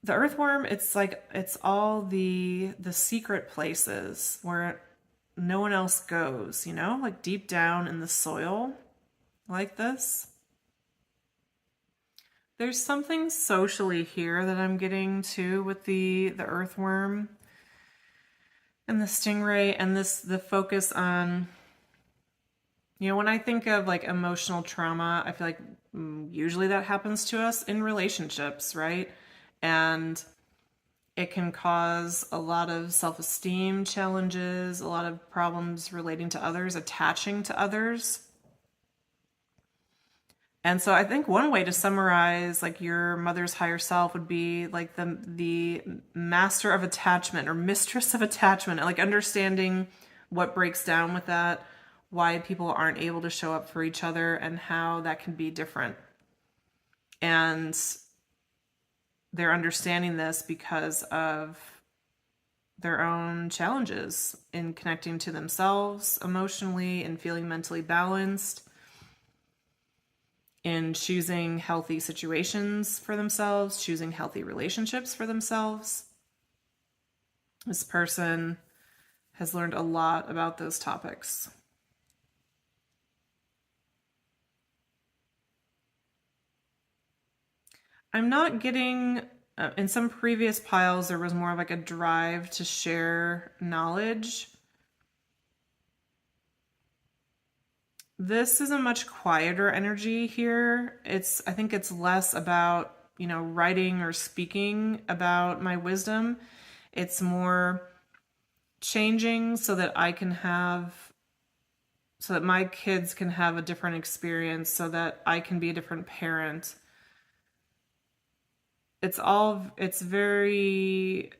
The earthworm, it's all the secret places where no one else goes, like deep down in the soil like this. There's something socially here that I'm getting to with the earthworm and the stingray, and the focus on, when I think of like emotional trauma, I feel like usually that happens to us in relationships, right? And it can cause a lot of self-esteem challenges, a lot of problems relating to others, attaching to others. And so I think one way to summarize like your mother's higher self would be like the master of attachment or mistress of attachment, like understanding what breaks down with that, why people aren't able to show up for each other, and how that can be different. And they're understanding this because of their own challenges in connecting to themselves emotionally and feeling mentally balanced. in choosing healthy situations for themselves, choosing healthy relationships for themselves. This person has learned a lot about those topics. I'm not getting, in some previous piles, there was more of like a drive to share knowledge. This is a much quieter energy here. I think it's less about, writing or speaking about my wisdom. It's more changing so that so that my kids can have a different experience, so that I can be a different parent. It's very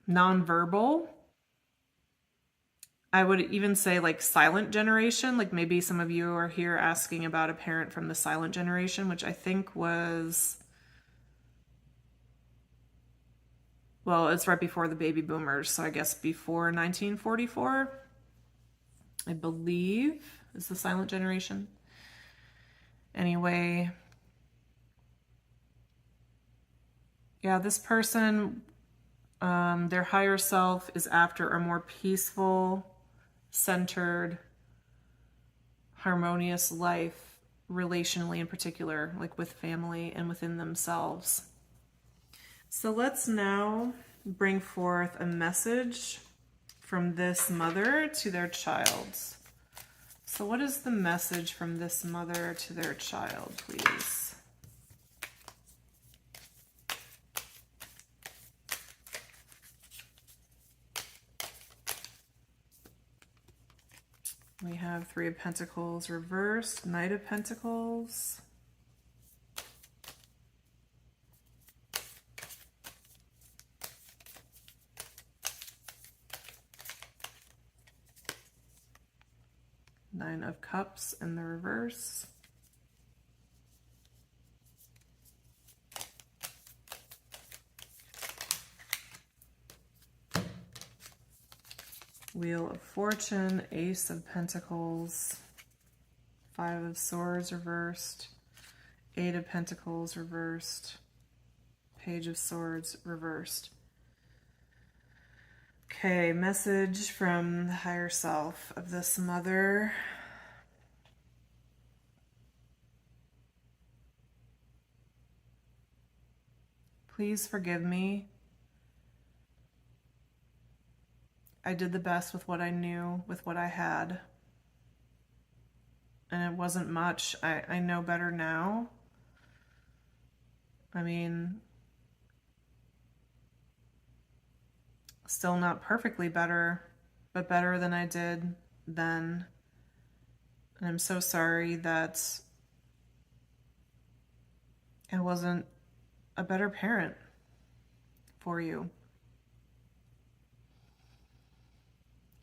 nonverbal. I would even say like silent generation. Like maybe some of you are here asking about a parent from the silent generation, which I think was, well, it's right before the baby boomers. So I guess before 1944, I believe, is the silent generation. Anyway, yeah, this person, their higher self is after a more peaceful, centered, harmonious life, relationally in particular, like with family and within themselves. So let's now bring forth a message from this mother to their child. So what is the message from this mother to their child, please? We have Three of Pentacles reversed, Knight of Pentacles. Nine of Cups in the reverse. Wheel of Fortune, Ace of Pentacles, Five of Swords reversed, Eight of Pentacles reversed, Page of Swords reversed. Okay, message from the higher self of this mother. Please forgive me. I did the best with what I knew, with what I had. And it wasn't much. I know better now. I mean, still not perfectly better, but better than I did then. And I'm so sorry that I wasn't a better parent for you.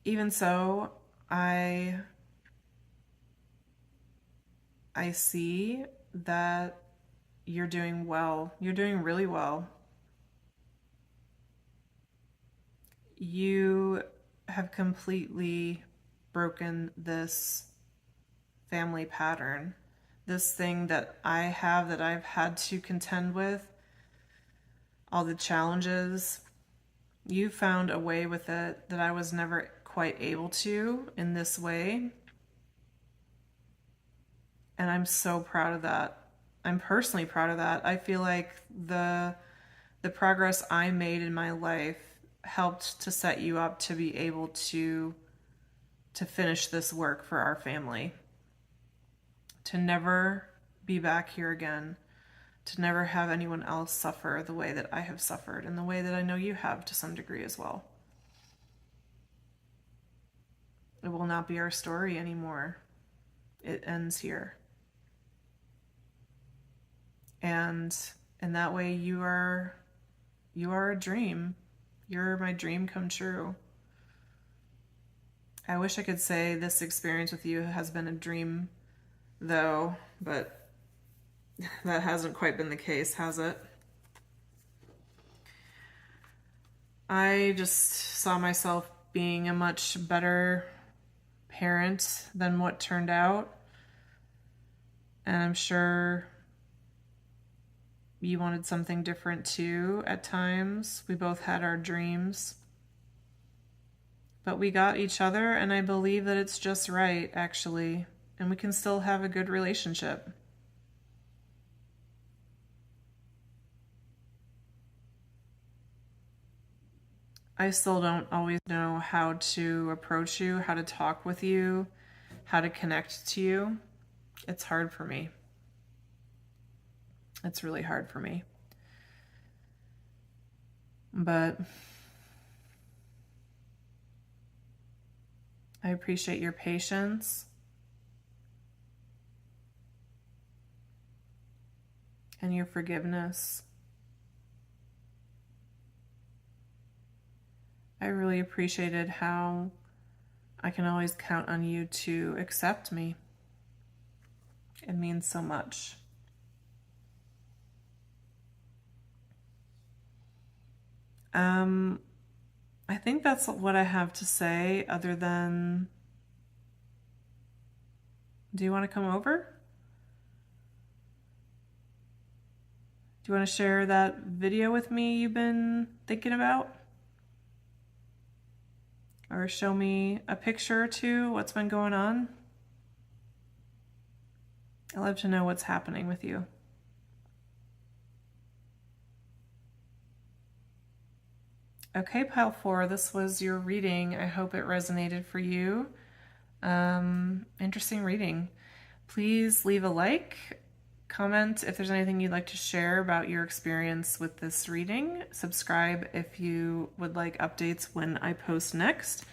Even so, I see that you're doing well. You're doing really well. You have completely broken this family pattern. This thing that I've had to contend with, all the challenges. You found a way with it that I was never quite able to in this way. And I'm so proud of that. I'm personally proud of that. I feel like the progress I made in my life helped to set you up to be able to finish this work for our family. To never be back here again. To never have anyone else suffer the way that I have suffered and the way that I know you have to some degree as well. It will not be our story anymore. It ends here. And in that way, you are a dream. You're my dream come true. I wish I could say this experience with you has been a dream, though, but that hasn't quite been the case, has it? I just saw myself being a much better parent than what turned out. And I'm sure you wanted something different too at times. We both had our dreams. But we got each other, and I believe that it's just right, actually. And we can still have a good relationship. I still don't always know how to approach you, how to talk with you, how to connect to you. It's hard for me. It's really hard for me. But I appreciate your patience and your forgiveness. I really appreciated how I can always count on you to accept me. It means so much. I think that's what I have to say, other than, do you want to come over? Do you want to share that video with me you've been thinking about? Or show me a picture or two, what's been going on? I'd love to know what's happening with you. Okay, pile 4, this was your reading. I hope it resonated for you. Interesting reading. Please leave a like, comment if there's anything you'd like to share about your experience with this reading. Subscribe if you would like updates when I post next.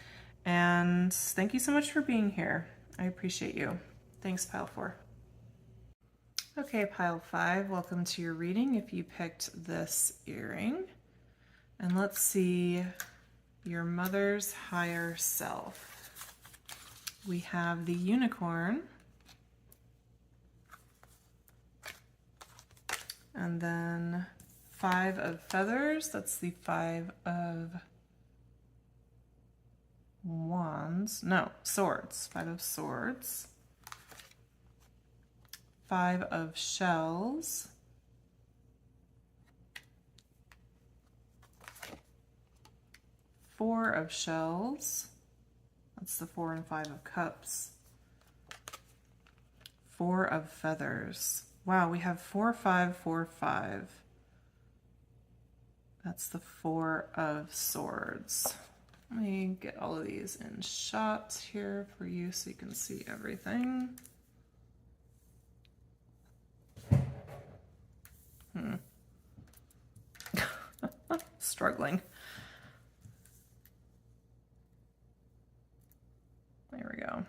And thank you so much for being here. I appreciate you. Thanks, pile 4. Okay, pile 5, welcome to your reading if you picked this earring. And let's see your mother's higher self. We have the unicorn. And then 5 of feathers. That's the 5 of wands. No, swords. 5 of swords. 5 of shells. 4 of shells. That's the 4 and 5 of cups. 4 of feathers. Wow, we have 4, 5, 4, 5. That's the 4 of swords. Let me get all of these in shots here for you so you can see everything. Struggling. There we go.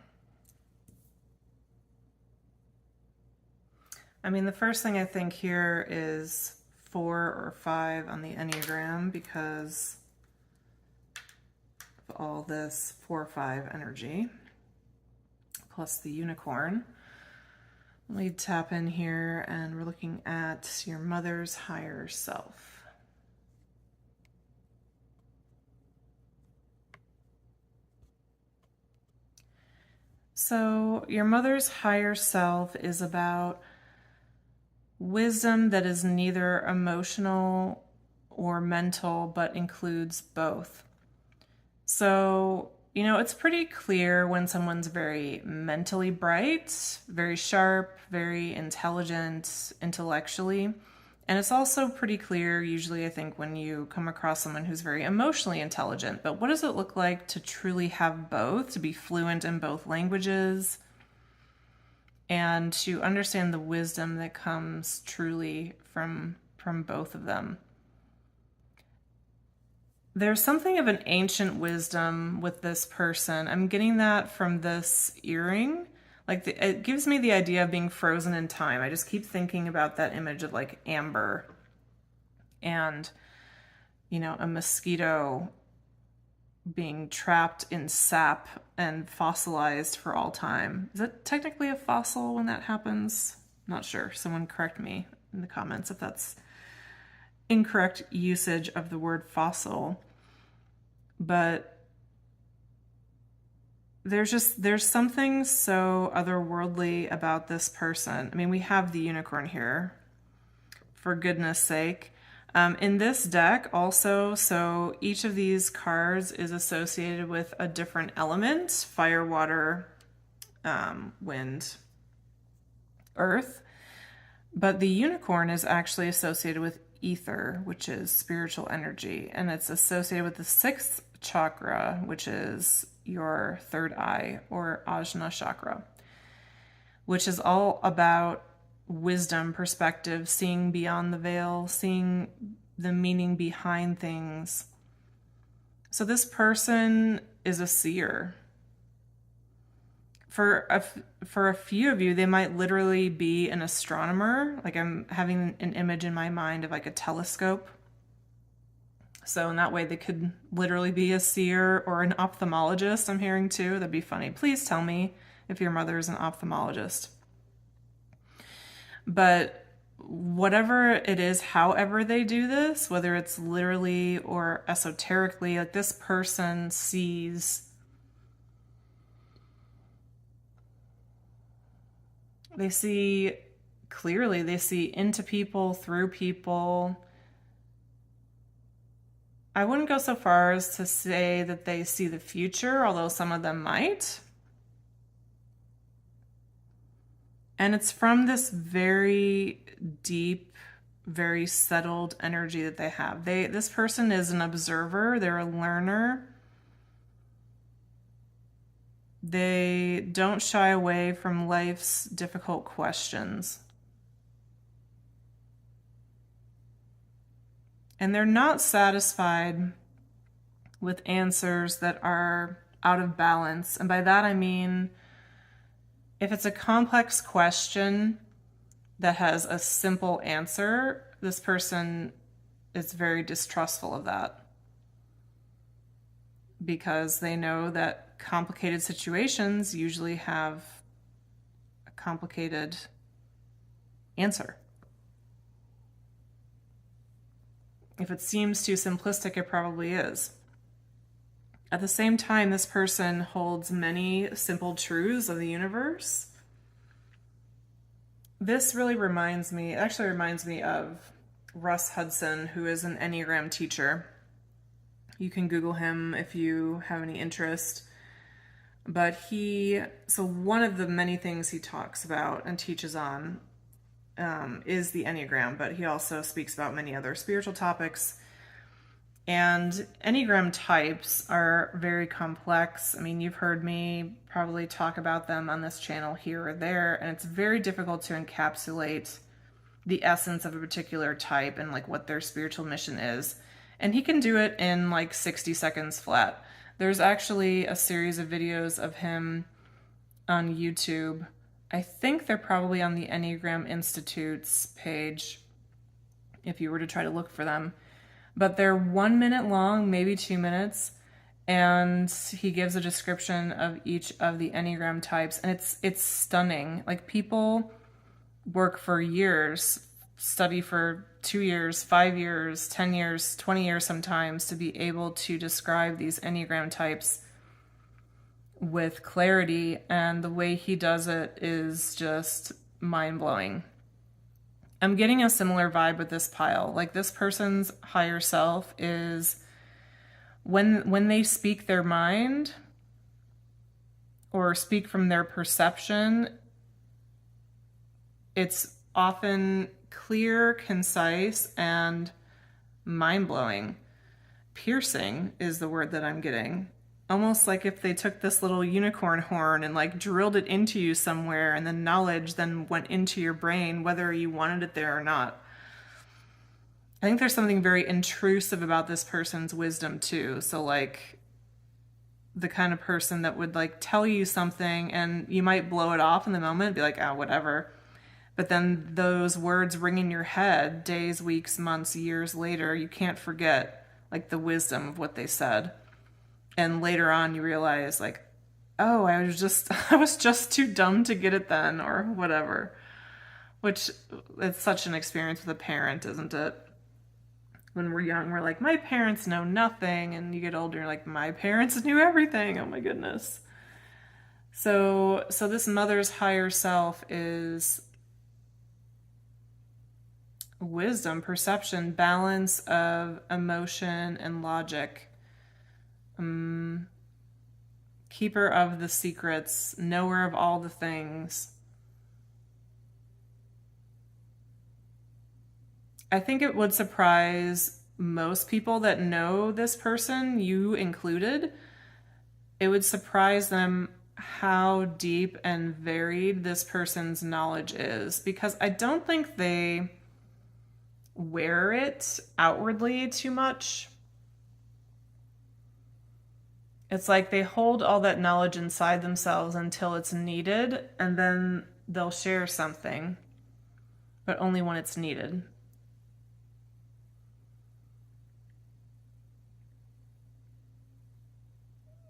I mean, the first thing I think here is 4 or 5 on the Enneagram because of all this 4-5 energy, plus the unicorn. Let me tap in here, and we're looking at your mother's higher self. So your mother's higher self is about wisdom that is neither emotional or mental, but includes both. So, you know, it's pretty clear when someone's very mentally bright, very sharp, very intelligent intellectually. And it's also pretty clear, usually, I think, when you come across someone who's very emotionally intelligent. But what does it look like to truly have both, to be fluent in both languages, and to understand the wisdom that comes truly from both of them? There's something of an ancient wisdom with this person. I'm getting that from this earring. Like, it gives me the idea of being frozen in time. I just keep thinking about that image of like amber and, you know, a mosquito being trapped in sap and fossilized for all time. Is it technically a fossil when that happens? Not sure. Someone correct me in the comments if that's incorrect usage of the word fossil. But there's something so otherworldly about this person. I mean, we have the unicorn here, for goodness sake. In this deck also, so each of these cards is associated with a different element: fire, water, wind, earth. But the unicorn is actually associated with ether, which is spiritual energy, and it's associated with the sixth chakra, which is your third eye, or Ajna chakra, which is all about wisdom, perspective, seeing beyond the veil, seeing the meaning behind things. So this person is a seer. For a few of you, they might literally be an astronomer. Like, I'm having an image in my mind of like a telescope. So in that way, they could literally be a seer or an ophthalmologist. I'm hearing too. That'd be funny. Please tell me if your mother is an ophthalmologist. But whatever it is, however they do this, whether it's literally or esoterically, like, this person sees, they see clearly, they see into people, through people. I wouldn't go so far as to say that they see the future, although some of them might. And it's from this very deep, very settled energy that they have. This person is an observer, they're a learner. They don't shy away from life's difficult questions. And they're not satisfied with answers that are out of balance. And by that I mean, if it's a complex question that has a simple answer, this person is very distrustful of that, because they know that complicated situations usually have a complicated answer. If it seems too simplistic, it probably is. At the same time, this person holds many simple truths of the universe. This really reminds me of Russ Hudson, who is an Enneagram teacher. You can Google him if you have any interest. But so one of the many things he talks about and teaches on is the Enneagram, but he also speaks about many other spiritual topics. And Enneagram types are very complex. I mean, you've heard me probably talk about them on this channel here or there, and it's very difficult to encapsulate the essence of a particular type and like what their spiritual mission is. And he can do it in like 60 seconds flat. There's actually a series of videos of him on YouTube. I think they're probably on the Enneagram Institute's page if you were to try to look for them. But they're 1 minute long, maybe 2 minutes, and he gives a description of each of the Enneagram types, and it's stunning. Like, people work for years, study for 2 years, 5 years, 10 years, 20 years sometimes, to be able to describe these Enneagram types with clarity, and the way he does it is just mind-blowing. I'm getting a similar vibe with this pile. Like, this person's higher self is, when they speak their mind or speak from their perception, it's often clear, concise, and mind-blowing. Piercing is the word that I'm getting. Almost like if they took this little unicorn horn and like drilled it into you somewhere, and the knowledge then went into your brain, whether you wanted it there or not. I think there's something very intrusive about this person's wisdom too. So like, the kind of person that would like tell you something and you might blow it off in the moment, be like, oh, whatever. But then those words ring in your head days, weeks, months, years later. You can't forget like the wisdom of what they said. And later on you realize like, oh, I was just too dumb to get it then, or whatever. Which, it's such an experience with a parent, isn't it? When we're young, we're like, my parents know nothing. And you get older, you're like, my parents knew everything. Oh my goodness. So this mother's higher self is wisdom, perception, balance of emotion and logic. Keeper of the secrets, knower of all the things. I think it would surprise most people that know this person, you included. It would surprise them how deep and varied this person's knowledge is, because I don't think they wear it outwardly too much. It's like they hold all that knowledge inside themselves until it's needed, and then they'll share something, but only when it's needed.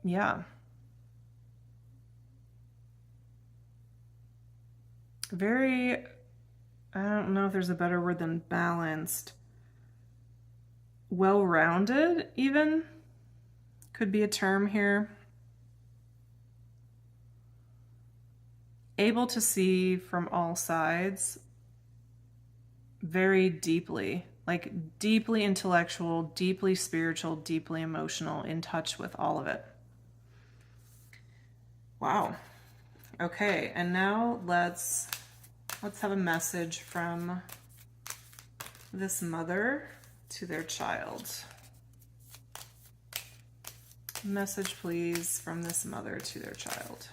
Yeah. Very, I don't know if there's a better word than balanced. Well-rounded, even, could be a term here. Able to see from all sides very deeply, like deeply intellectual, deeply spiritual, deeply emotional, in touch with all of it. Wow. Okay, and now let's have a message from this mother to their child. Message, please, from this mother to their child.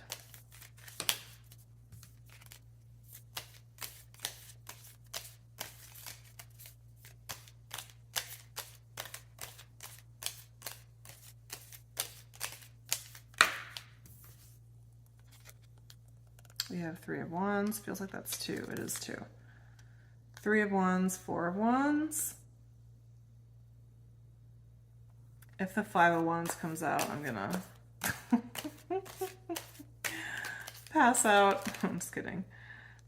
We have 3 of Wands. Feels like that's 2. It is 2. 3 of Wands, 4 of Wands. If the 5 of Wands comes out, I'm gonna pass out. I'm just kidding.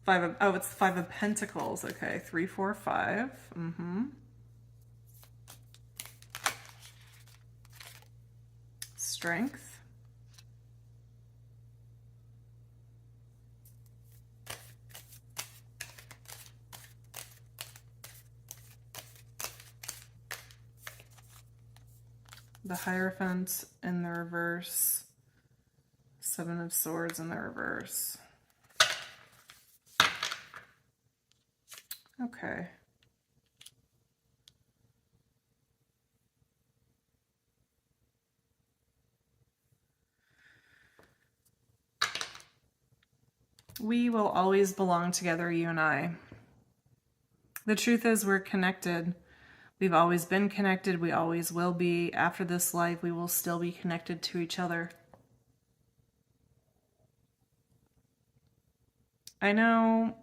It's 5 of Pentacles. Okay, 3, 4, 5. Strength. The Hierophant in the reverse. 7 of Swords in the reverse. Okay. We will always belong together, you and I. The truth is, we're connected. We've always been connected. We always will be. After this life, we will still be connected to each other. I know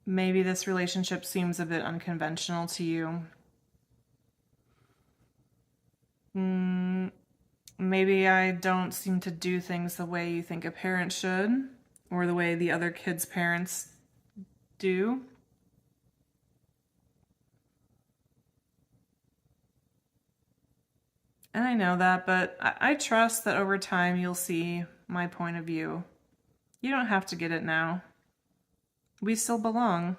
maybe this relationship seems a bit unconventional to you. Maybe I don't seem to do things the way you think a parent should, or the way the other kids' parents do. And I know that, but I trust that over time you'll see my point of view. You don't have to get it now. We still belong.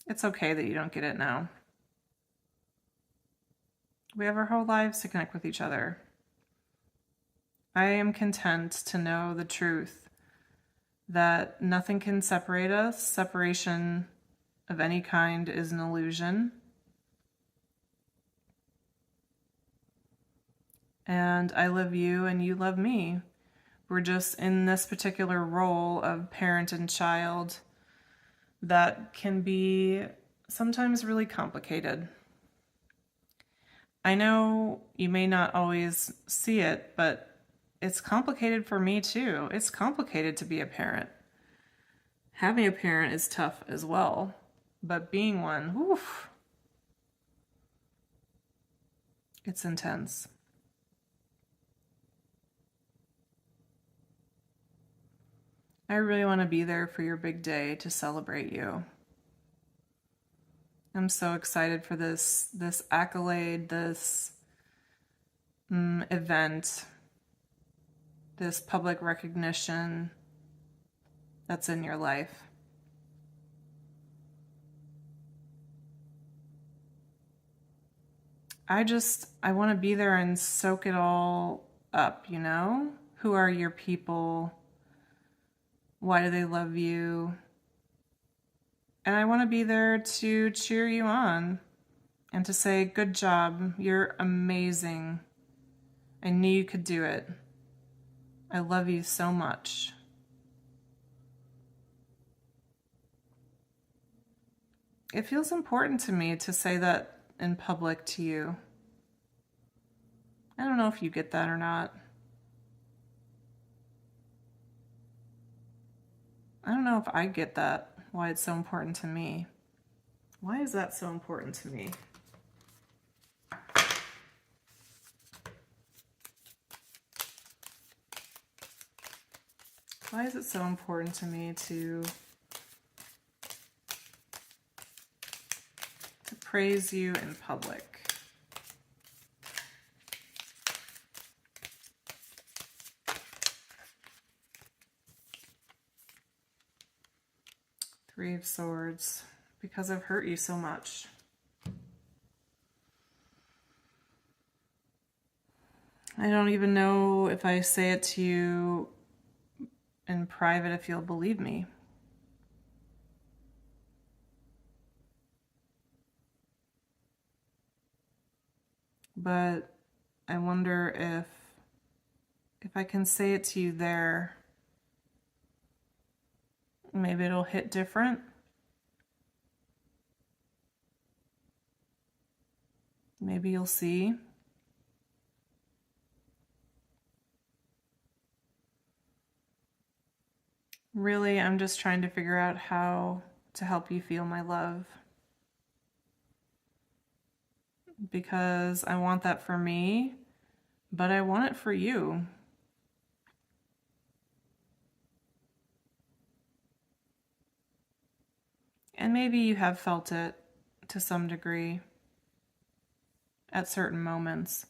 It's okay that you don't get it now. We have our whole lives to connect with each other. I am content to know the truth that nothing can separate us. Separation of any kind is an illusion. And I love you and you love me. We're just in this particular role of parent and child that can be sometimes really complicated. I know you may not always see it, but it's complicated for me too. It's complicated to be a parent. Having a parent is tough as well, but being one, oof, it's intense. I really want to be there for your big day to celebrate you. I'm so excited for this accolade, this event. this public recognition that's in your life. I want to be there and soak it all up, you know? Who are your people? Why do they love you? And I want to be there to cheer you on and to say, good job, you're amazing. I knew you could do it. I love you so much. It feels important to me to say that in public to you. I don't know if you get that or not. I don't know if I get that, why it's so important to me. Why is that so important to me? Why is it so important to me to praise you in public? Three of Swords, because I've hurt you so much. I don't even know if I say it to you in private if you'll believe me. But I wonder if I can say it to you there, maybe it'll hit different. Maybe you'll see. Really, I'm just trying to figure out how to help you feel my love. Because I want that for me, but I want it for you. And maybe you have felt it to some degree at certain moments.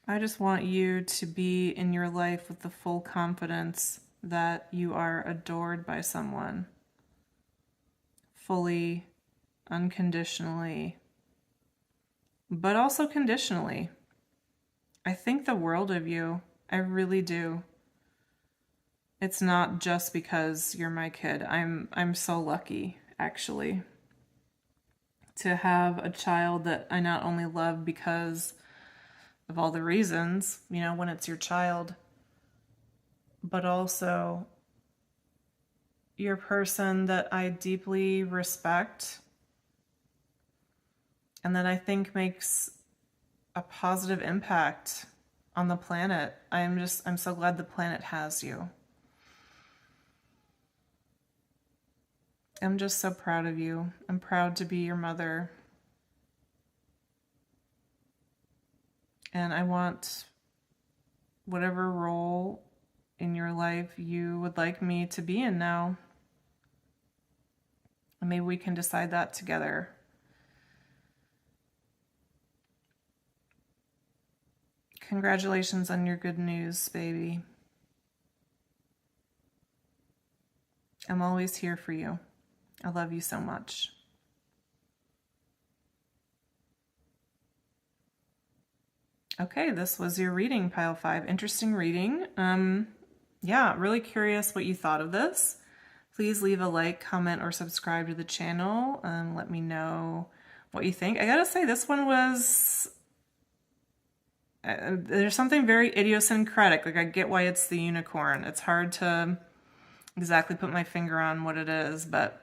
I just want you to be in your life with the full confidence that you are adored by someone. Fully, unconditionally, but also conditionally. I think the world of you. I really do. It's not just because you're my kid. I'm so lucky, actually, to have a child that I not only love because of all the reasons, you know, when it's your child, but also you're a person that I deeply respect and that I think makes a positive impact on the planet. I'm so glad the planet has you. I'm just so proud of you. I'm proud to be your mother. And I want whatever role in your life you would like me to be in now. And maybe we can decide that together. Congratulations on your good news, baby. I'm always here for you. I love you so much. Okay, this was your reading, Pile 5. Interesting reading. Yeah, really curious what you thought of this. Please leave a like, comment, or subscribe to the channel. Let me know what you think. I gotta say, this one was... there's something very idiosyncratic. Like, I get why it's the unicorn. It's hard to exactly put my finger on what it is, but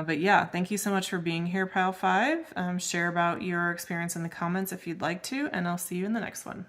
yeah, thank you so much for being here, Pile 5. Share about your experience in the comments if you'd like to, and I'll see you in the next one.